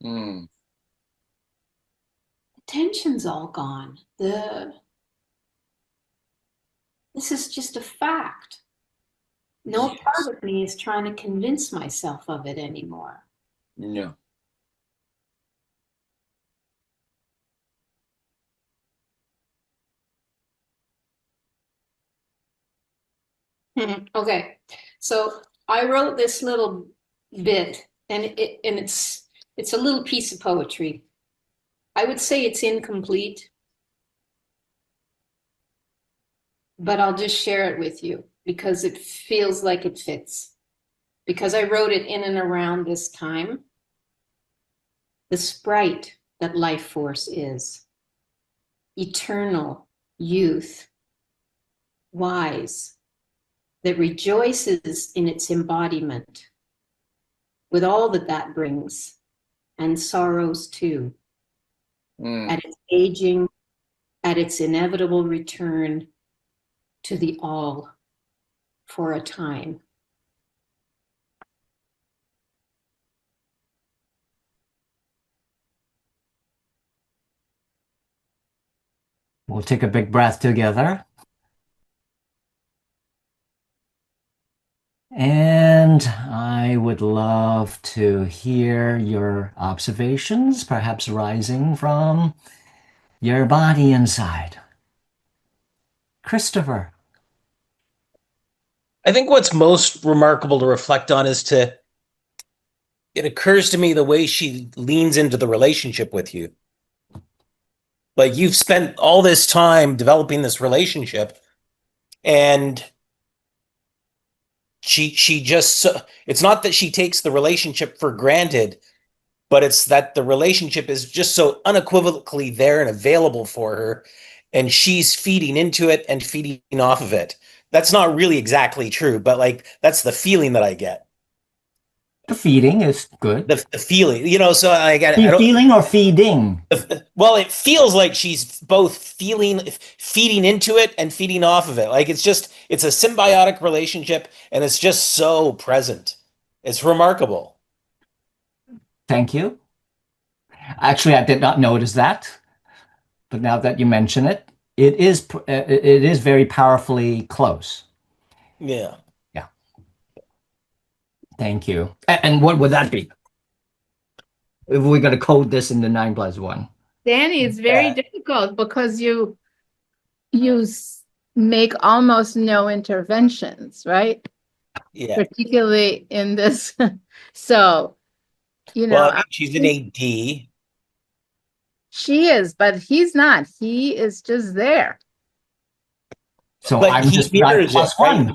Mm. the tension's all gone. This is just a fact. No part of me is trying to convince myself of it anymore. No. Okay, so I wrote this little bit, and it's a little piece of poetry. I would say it's incomplete, but I'll just share it with you because it feels like it fits. Because I wrote it in and around this time. The sprite that life force is. eternal youth, wise, that rejoices in its embodiment with all that that brings, and sorrows too, at its aging, at its inevitable return to the all for a time. We'll take a big breath together. And I would love to hear your observations, perhaps arising from your body inside. Christopher. I think what's most remarkable to reflect on is it occurs to me the way she leans into the relationship with you. Like, you've spent all this time developing this relationship, and she just, it's not that she takes the relationship for granted, but it's that the relationship is just so unequivocally there and available for her, and she's feeding into it and feeding off of it. That's not really exactly true, but like, that's the feeling that I get. The feeding is good. The feeling, so I get it. Feeling or feeding? Well, it feels like she's both feeding into it and feeding off of it. Like, it's a symbiotic relationship, and it's just so present. It's remarkable. Thank you. Actually, I did not notice that, but now that you mention it, it is very powerfully close. Yeah. Yeah. Thank you. And what would that be? If we're going to code this in the 9+1. Danny, it's very difficult because you make almost no interventions, right? Yeah. Particularly in this. So, Well, I mean, she's an AD. She is, but he's not. He is just there. So but I'm he just mirrors it, +1. right?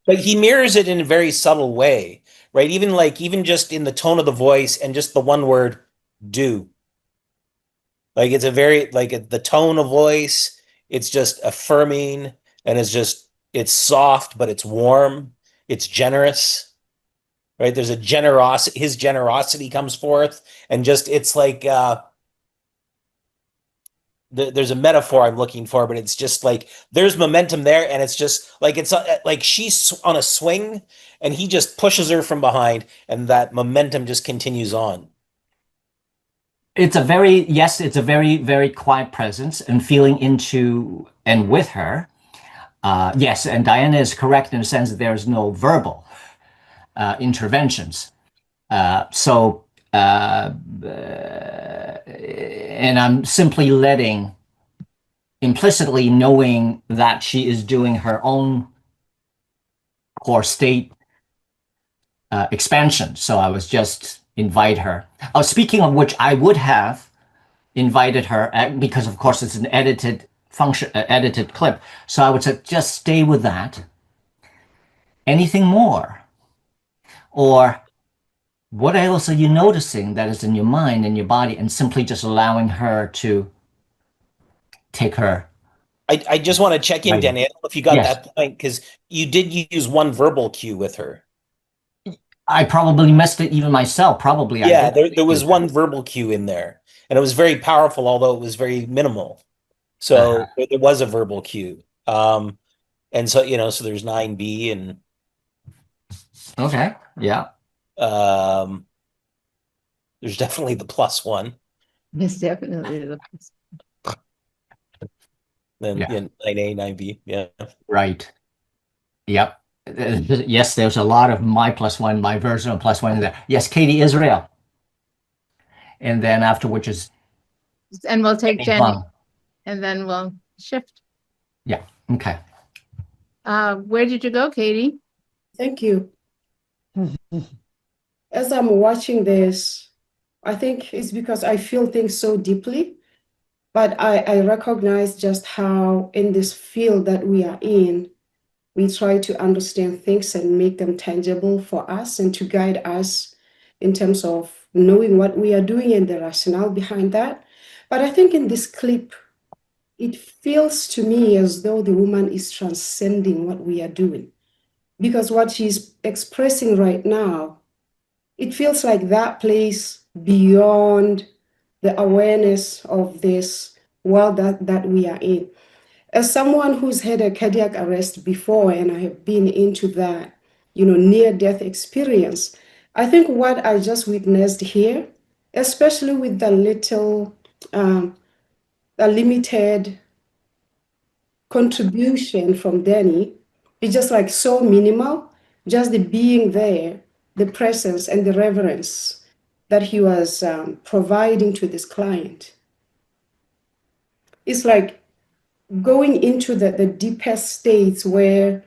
But he mirrors it in a very subtle way, right? Even just in the tone of the voice and just the one word, do. Like, it's a very, like, the tone of voice, it's just affirming, and it's soft, but it's warm. It's generous, right? There's a generosity, his generosity comes forth, and just, it's like, there's a metaphor I'm looking for, but it's just like, there's momentum there, and it's just like, it's like she's on a swing, and he just pushes her from behind, and that momentum just continues on. It's a very, very quiet presence and feeling into and with her. Yes, and Diana is correct in the sense that there's no verbal interventions. And I'm simply implicitly knowing that she is doing her own core state expansion. So I was just invite her. Speaking of which, I would have invited her because, of course, it's an edited clip. So I would say, just stay with that. Anything more? Or what else are you noticing that is in your mind and your body, and simply just allowing her to take her. I just want to check in, Right. Danny. I don't know if you got Yes. that point, because you did use one verbal cue with her. I probably missed it even myself. Probably. Yeah, I did. there was one verbal cue in there, and it was very powerful, although it was very minimal. So there was a verbal cue. And so, so there's 9B and Okay. Yeah. there's definitely the +1. There's definitely the Then Yeah. 9A, 9B. Yeah. Right. Yep. Yes, there's a lot of my +1, my version of +1 in there. Yes, Katie Israel. And then after which is and we'll take Jenny, fun. and then we'll shift. Yeah. Okay. Where did you go, Katie? Thank you. As I'm watching this, I think it's because I feel things so deeply, but I recognize just how in this field that we are in, we try to understand things and make them tangible for us and to guide us in terms of knowing what we are doing and the rationale behind that. But I think in this clip, it feels to me as though the woman is transcending what we are doing. Because what she's expressing right now, it feels like that place beyond the awareness of this world that we are in. As someone who's had a cardiac arrest before, and I have been into that, near-death experience, I think what I just witnessed here, especially with the limited contribution from Danny, is just like so minimal, just the being there, the presence and the reverence that he was providing to this client. It's like going into the deepest states where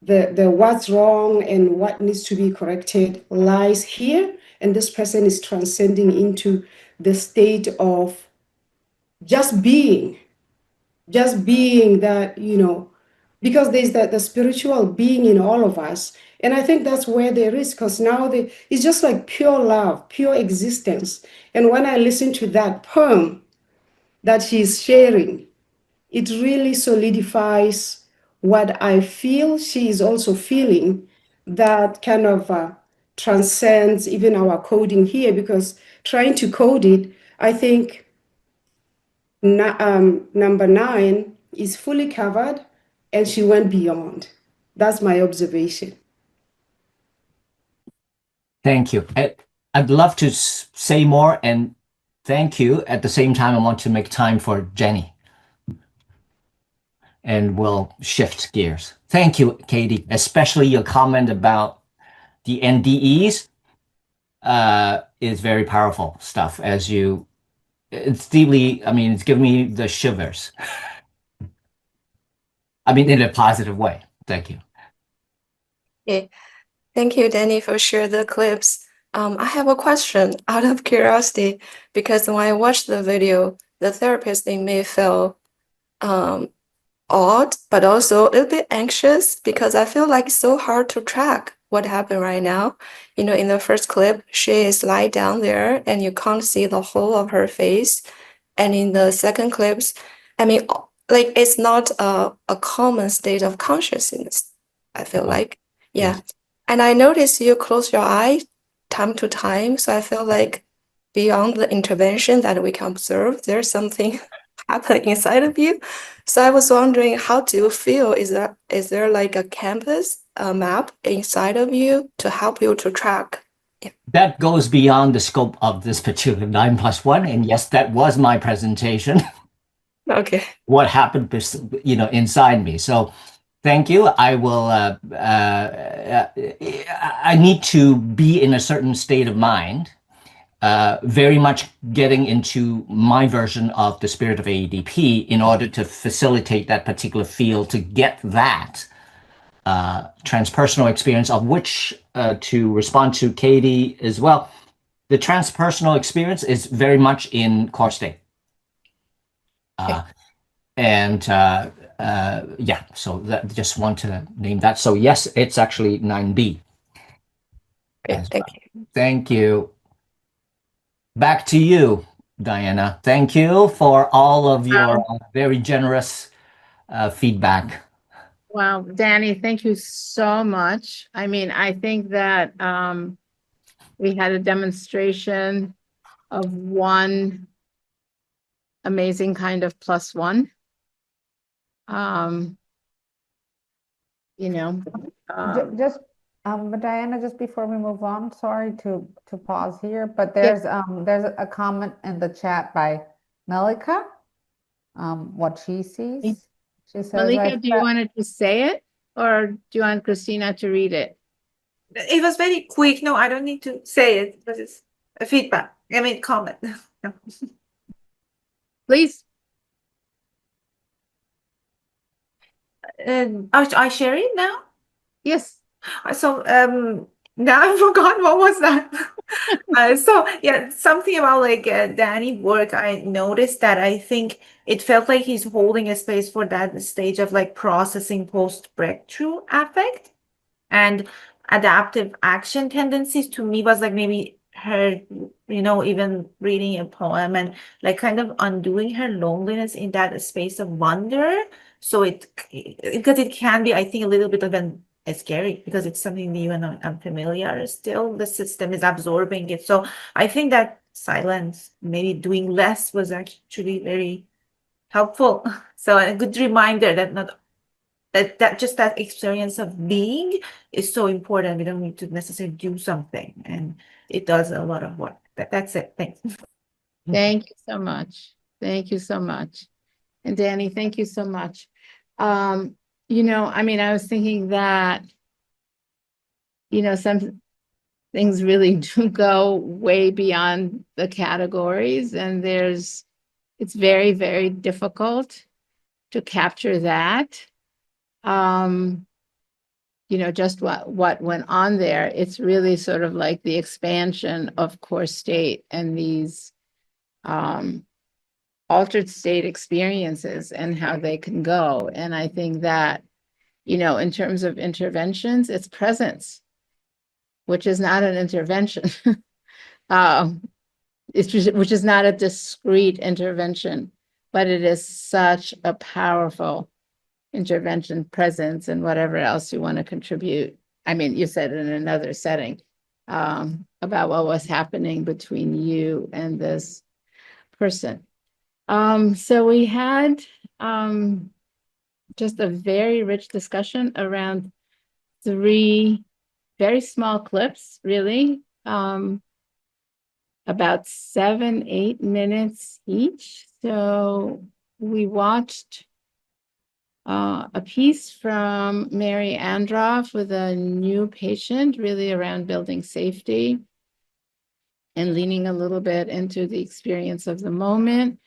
the what's wrong and what needs to be corrected lies here, and this person is transcending into the state of just being that, because there's the spiritual being in all of us. And I think that's where there is, because now it's just like pure love, pure existence. And when I listen to that poem that she's sharing, it really solidifies what I feel she is also feeling, that kind of transcends even our coding here, because trying to code it, I think number 9 is fully covered and she went beyond. That's my observation. Thank you. I'd love to say more and thank you. At the same time, I want to make time for Jenny. And we'll shift gears. Thank you, Katie, especially your comment about the NDEs is very powerful stuff. It's deeply, it's giving me the shivers. In a positive way. Thank you. Okay. Thank you, Danny, for sharing the clips. I have a question out of curiosity, because when I watched the video, the therapist, they may feel odd, but also a little bit anxious, because I feel like it's so hard to track what happened right now. In the first clip, she is lying down there and you can't see the whole of her face. And in the second clips, it's not a common state of consciousness, I feel like. Yeah. And I noticed you close your eye time to time. So I feel like beyond the intervention that we can observe, there's something happening inside of you. So I was wondering, how do you feel? Is there like a canvas, a map inside of you to help you to track? Yeah. That goes beyond the scope of this particular 9+1. And yes, that was my presentation. Okay. What happened, inside me. So thank you. I will, I need to be in a certain state of mind, very much getting into my version of the spirit of AEDP in order to facilitate that particular field, to get that transpersonal experience, of which, to respond to Katie as well, the transpersonal experience is very much in core state. So that, just want to name that. So yes, it's actually 9B. Okay, thank you. Thank you. Back to you, Diana. Thank you for all of your very generous feedback. Wow, Danny, thank you so much. I think that we had a demonstration of one amazing kind of +1. But Diana, just before we move on, sorry to pause here, but there's a comment in the chat by Melika, what she sees. She says, Malika, do you want to just say it, or do you want Christina to read it? It was very quick. No, I don't need to say it, but it's a feedback. Comment. Please. I share it now? Yes. So now I forgot what was that. Something about Danny work. I noticed that I think it felt like he's holding a space for that stage of processing post-breakthrough affect, and adaptive action tendencies to me was maybe her, even reading a poem and like kind of undoing her loneliness in that space of wonder. So because it can be, I think, a little bit of scary because it's something new and unfamiliar. Still, the system is absorbing it. So I think that silence, maybe doing less, was actually very helpful. So a good reminder that not that just that experience of being is so important. We don't need to necessarily do something, and it does a lot of work. That's it. Thanks. Thank you so much. Thank you so much. And Danny, thank you so much. I was thinking that, some things really do go way beyond the categories, and it's very, very difficult to capture that. Just what went on there. It's really sort of like the expansion of core state and these altered state experiences and how they can go. And I think that, in terms of interventions, it's presence, which is not an intervention. Which is not a discrete intervention, but it is such a powerful intervention, presence, and whatever else you want to contribute. I mean, you said in another setting about what was happening between you and this person. So we had just a very rich discussion around 3 very small clips, really, about 7-8 minutes each. So we watched a piece from Mary Androff with a new patient, really around building safety and leaning a little bit into the experience of the moment.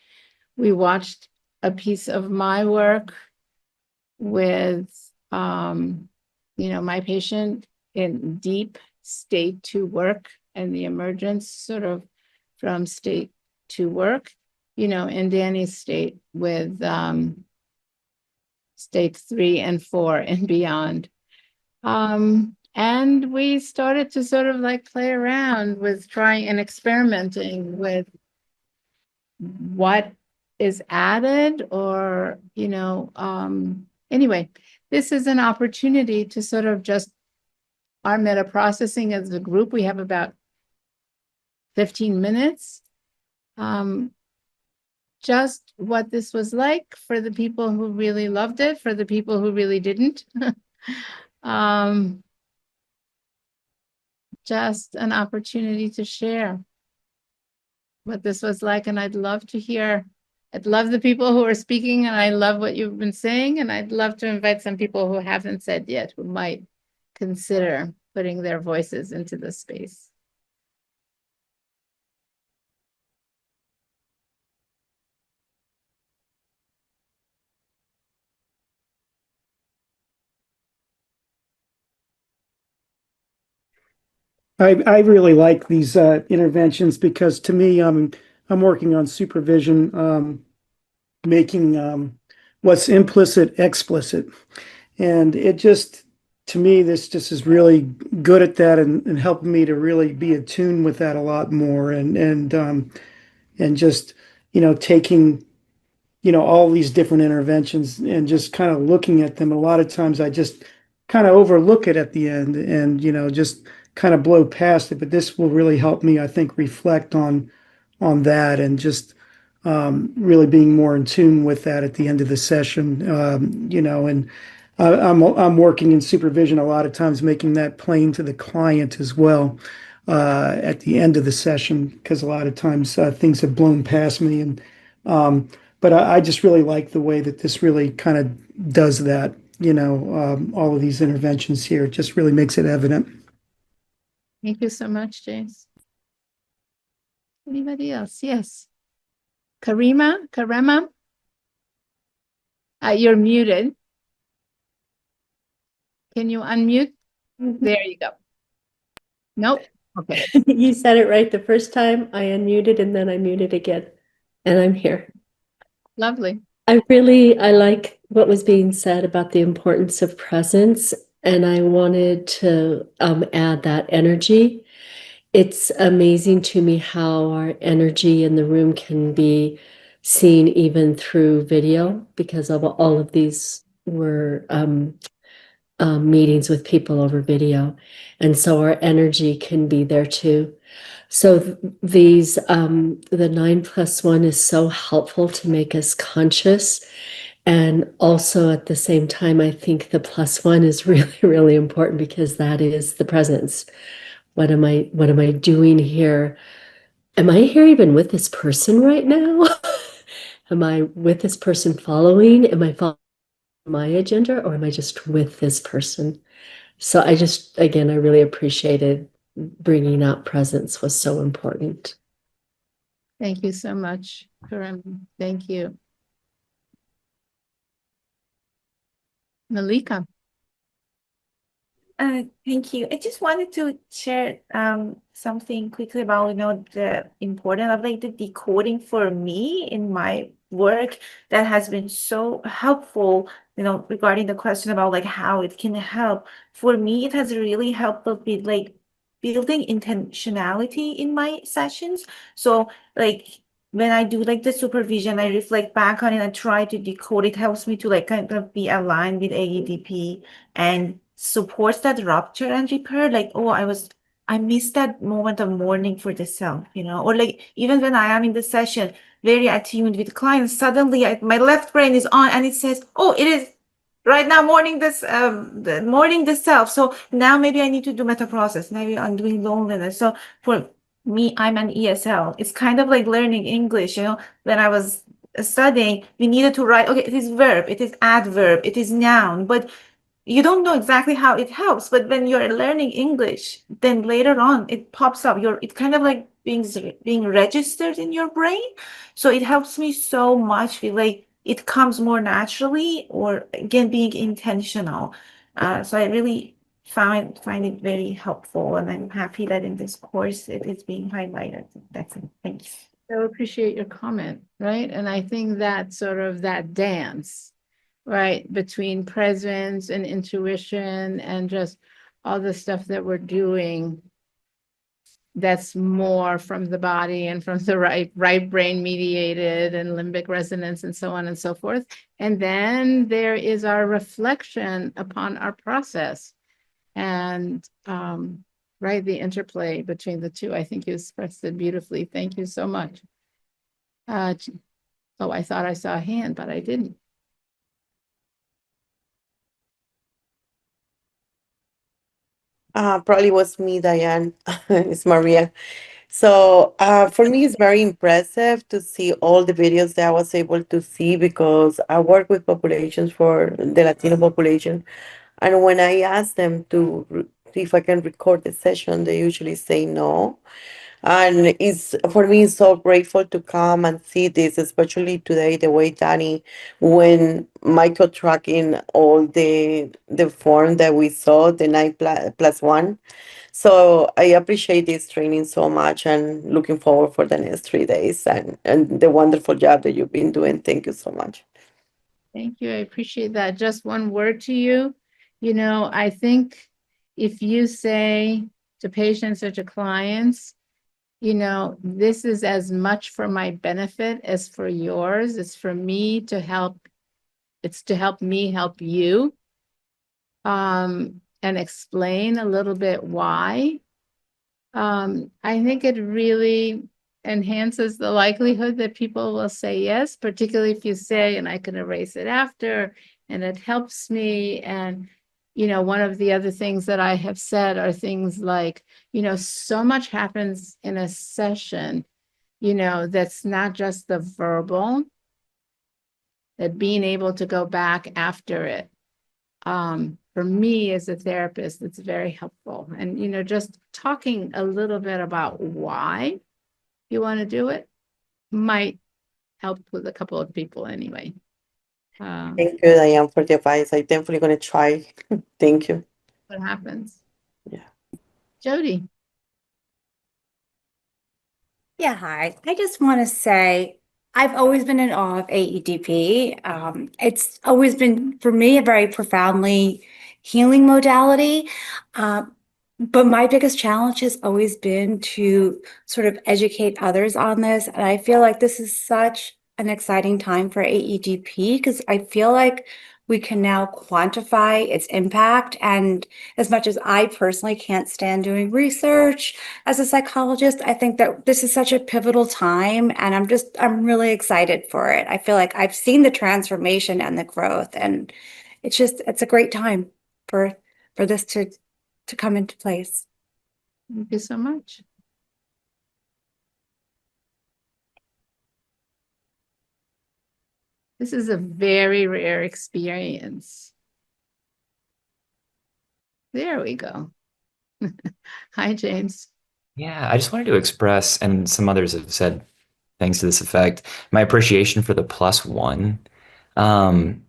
We watched a piece of my work with, my patient in deep state 2 work and the emergence sort of from state 2 work, in Danny's state with state 3 and 4 and beyond. And we started to sort of like play around with trying and experimenting with what is added or, anyway, this is an opportunity to sort of just our meta processing as a group. We have about 15 minutes. Just what this was like for the people who really loved it, for the people who really didn't. Just an opportunity to share what this was like. And I'd love to hear, I'd love the people who are speaking, and I love what you've been saying. And I'd love to invite some people who haven't said yet, who might consider putting their voices into the space. I really like these interventions because to me, I'm working on supervision, making what's implicit explicit, and it just to me this just is really good at that and helping me to really be attuned with that a lot more and just taking all these different interventions and just kind of looking at them. A lot of times I just kind of overlook it at the end and, just kind of blow past it. But this will really help me, I think, reflect on that and just really being more in tune with that at the end of the session. And I'm working in supervision a lot of times, making that plain to the client as well at the end of the session, because a lot of times things have blown past me and but I just really like the way that this really kind of does that, all of these interventions here. It just really makes it evident. Thank you so much, James. Anybody else? Yes. Karema? You're muted. Can you unmute? There you go. Nope. Okay. You said it right the first time. I unmuted and then I muted again. And I'm here. Lovely. I like what was being said about the importance of presence. And I wanted to add that energy. it's amazing to me how our energy in the room can be seen even through video, because of all of these were meetings with people over video. And so our energy can be there too. So these, the 9+1 is so helpful to make us conscious. And also at the same time, I think the +1 is really, really important, because that is the presence. What am I doing here? Am I here even with this person right now? Am I with this person following? Am I following my agenda, or am I just with this person? So I just, again, I really appreciated bringing out presence was so important. Thank you so much, Karim. Thank you. Malika. Thank you. I just wanted to share something quickly about, the importance of like the decoding for me in my work that has been so helpful, regarding the question about like how it can help. For me, it has really helped with like building intentionality in my sessions. So like when I do like the supervision, I reflect back on it and try to decode. It helps me to like kind of be aligned with AEDP and supports that rupture and repair. Like, oh, I missed that moment of mourning for the self, or like even when I am in the session, very attuned with clients, suddenly my left brain is on and it says, oh, it is right now mourning mourning the self. So now maybe I need to do meta process. Maybe I'm doing loneliness. So for me, I'm an ESL. It's kind of like learning English, when I was studying, we needed to write, okay, it is verb, it is adverb, it is noun, but you don't know exactly how it helps. But when you're learning English, then later on it pops up. It kind of like being registered in your brain. So it helps me so much with like it comes more naturally, or again being intentional. So I really find it very helpful, and I'm happy that in this course it is being highlighted. That's it. Thanks. I appreciate your comment, right? And I think that sort of that dance, right, between presence and intuition and just all the stuff that we're doing, that's more from the body and from the right brain mediated and limbic resonance and so on and so forth. And then there is our reflection upon our process, and right, the interplay between the two. I think you expressed it beautifully. Thank you so much. Oh, I thought I saw a hand, but I didn't. Probably was me, Diane. It's Maria. So for me, it's very impressive to see all the videos that I was able to see, because I work with populations for the Latino population. And when I ask them if I can record the session, they usually say no. And it's for me it's so grateful to come and see this, especially today, the way Danny, when Michael tracking all the form that we saw, the 9+1. So I appreciate this training so much, and looking forward for the next 3 days, and the wonderful job that you've been doing. Thank you so much. Thank you. I appreciate that. Just one word to you. I think if you say to patients or to clients, this is as much for my benefit as for yours. It's for me to help. It's to help me help you. And explain a little bit why. I think it really enhances the likelihood that people will say yes, particularly if you say, and I can erase it after, and it helps me. And, one of the other things that I have said are things like, so much happens in a session, that's not just the verbal, that being able to go back after it. For me as a therapist, it's very helpful. And, just talking a little bit about why you want to do it might help with a couple of people anyway. Thank you, Diane, for the advice. I'm definitely going to try. Thank you. What happens? Yeah. Jody. Yeah, hi. I just want to say I've always been in awe of AEDP. It's always been, for me, a very profoundly healing modality. But my biggest challenge has always been to sort of educate others on this. And I feel like this is such an exciting time for AEDP because I feel like we can now quantify its impact. And as much as I personally can't stand doing research as a psychologist, I think that this is such a pivotal time. And I'm really excited for it. I feel like I've seen the transformation and the growth. And it's a great time for this to come into place. Thank you so much. This is a very rare experience. There we go. Hi, James. Yeah, I just wanted to express, and some others have said things to this effect, my appreciation for the +1.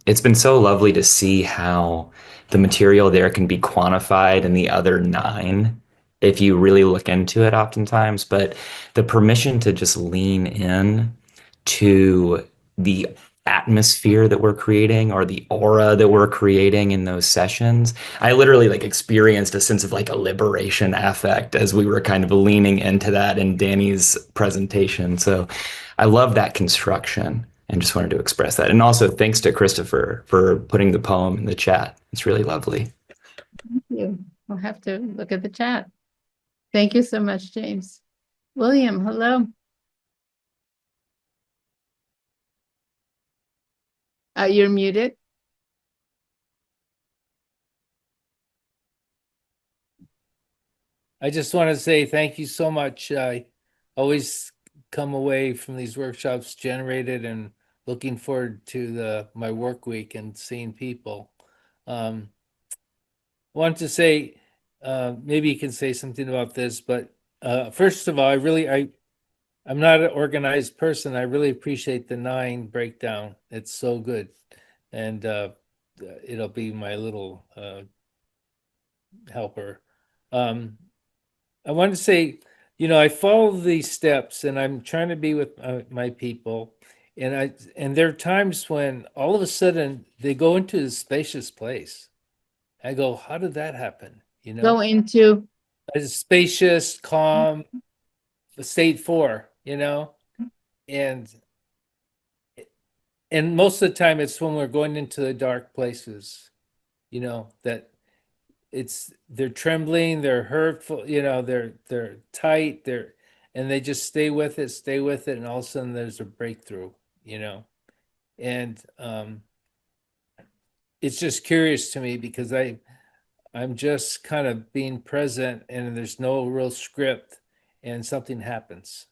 It's been so lovely to see how the material there can be quantified in the other 9 if you really look into it oftentimes. But the permission to just lean in to the atmosphere that we're creating or the aura that we're creating in those sessions. I literally like experienced a sense of like a liberation affect as we were kind of leaning into that in Danny's presentation. So I love that construction and just wanted to express that. And also thanks to Christopher for putting the poem in the chat. It's really lovely. Thank you. We'll have to look at the chat. Thank you so much, James. William, hello. You're muted. I just want to say thank you so much. I always come away from these workshops generated and looking forward to my work week and seeing people. I want to say, maybe you can say something about this, but first of all, I'm not an organized person. I really appreciate the 9 breakdown. It's so good. And it'll be my little helper. I want to say, I follow these steps and I'm trying to be with my people. And there are times when all of a sudden they go into a spacious place. I go, how did that happen? Go into A spacious, calm, state 4, and most of the time it's when we're going into the dark places, that they're trembling, they're hurtful, they're tight, and they just stay with it, and all of a sudden there's a breakthrough, and it's just curious to me because I'm just kind of being present and there's no real script and something happens.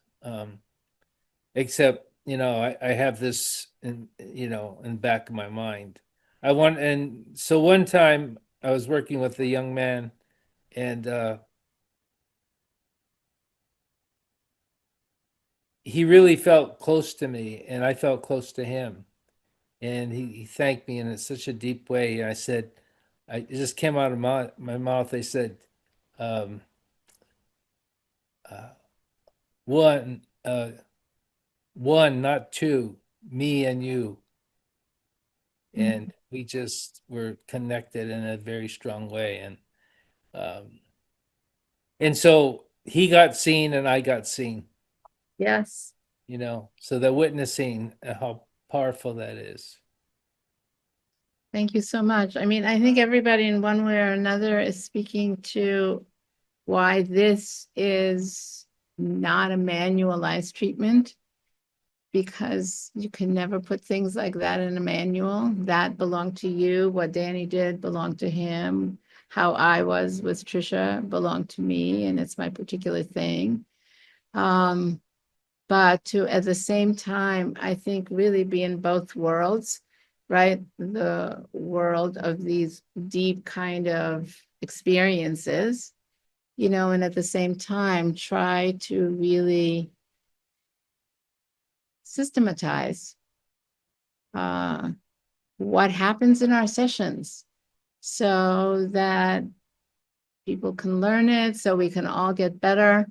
Except, I have this in back of my mind. And so one time I was working with a young man and he really felt close to me and I felt close to him. And he thanked me in such a deep way. I said, it just came out of my mouth. I said, um, one, not two, me and you. And we just were connected in a very strong way. And so he got seen and I got seen. Yes. So the witnessing, how powerful that is. Thank you so much. I mean, I think everybody in one way or another is speaking to why this is not a manualized treatment, because you can never put things like that in a manual. That belonged to you. What Danny did belonged to him. How I was with Trisha belonged to me, and it's my particular thing. But to, at the same time, I think really be in both worlds, right? The world of these deep kind of experiences, and at the same time, try to really systematize what happens in our sessions so that people can learn it, so we can all get better,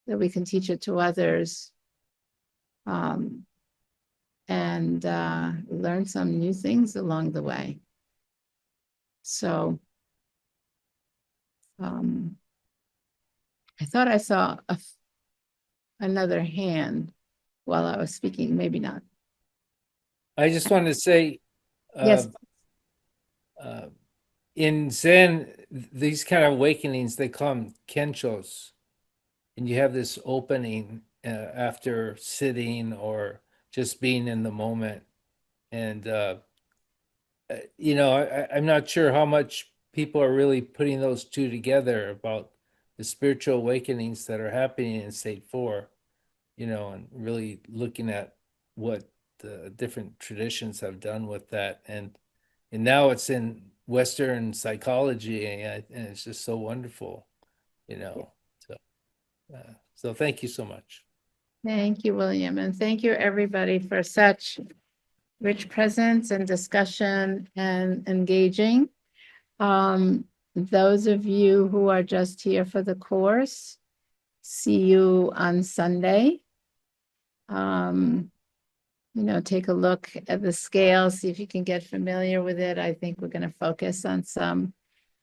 that we can teach it to others, and learn some new things along the way. So I thought I saw another hand while I was speaking, maybe not. I just wanted to say, Yes. In Zen, these kind of awakenings, they come kenshos, and you have this opening after sitting or just being in the moment. And I'm not sure how much people are really putting those two together about the spiritual awakenings that are happening in state 4, and really looking at what the different traditions have done with that. And now it's in Western psychology, and it's just so wonderful, so thank you so much. Thank you, William, and thank you, everybody, for such rich presence and discussion and engaging. Those of you who are just here for the course, see you on Sunday. Take a look at the scale, see if you can get familiar with it. I think we're going to focus on some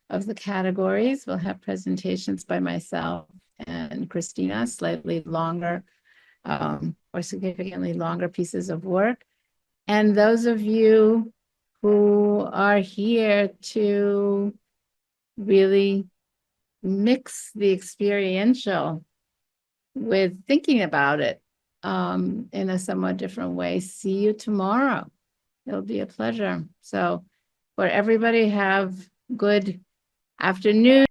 of the categories. We'll have presentations by myself and Christina, slightly longer or significantly longer pieces of work. And those of you who are here to really mix the experiential with thinking about it in a somewhat different way, see you tomorrow. It'll be a pleasure. So for everybody, have good afternoon.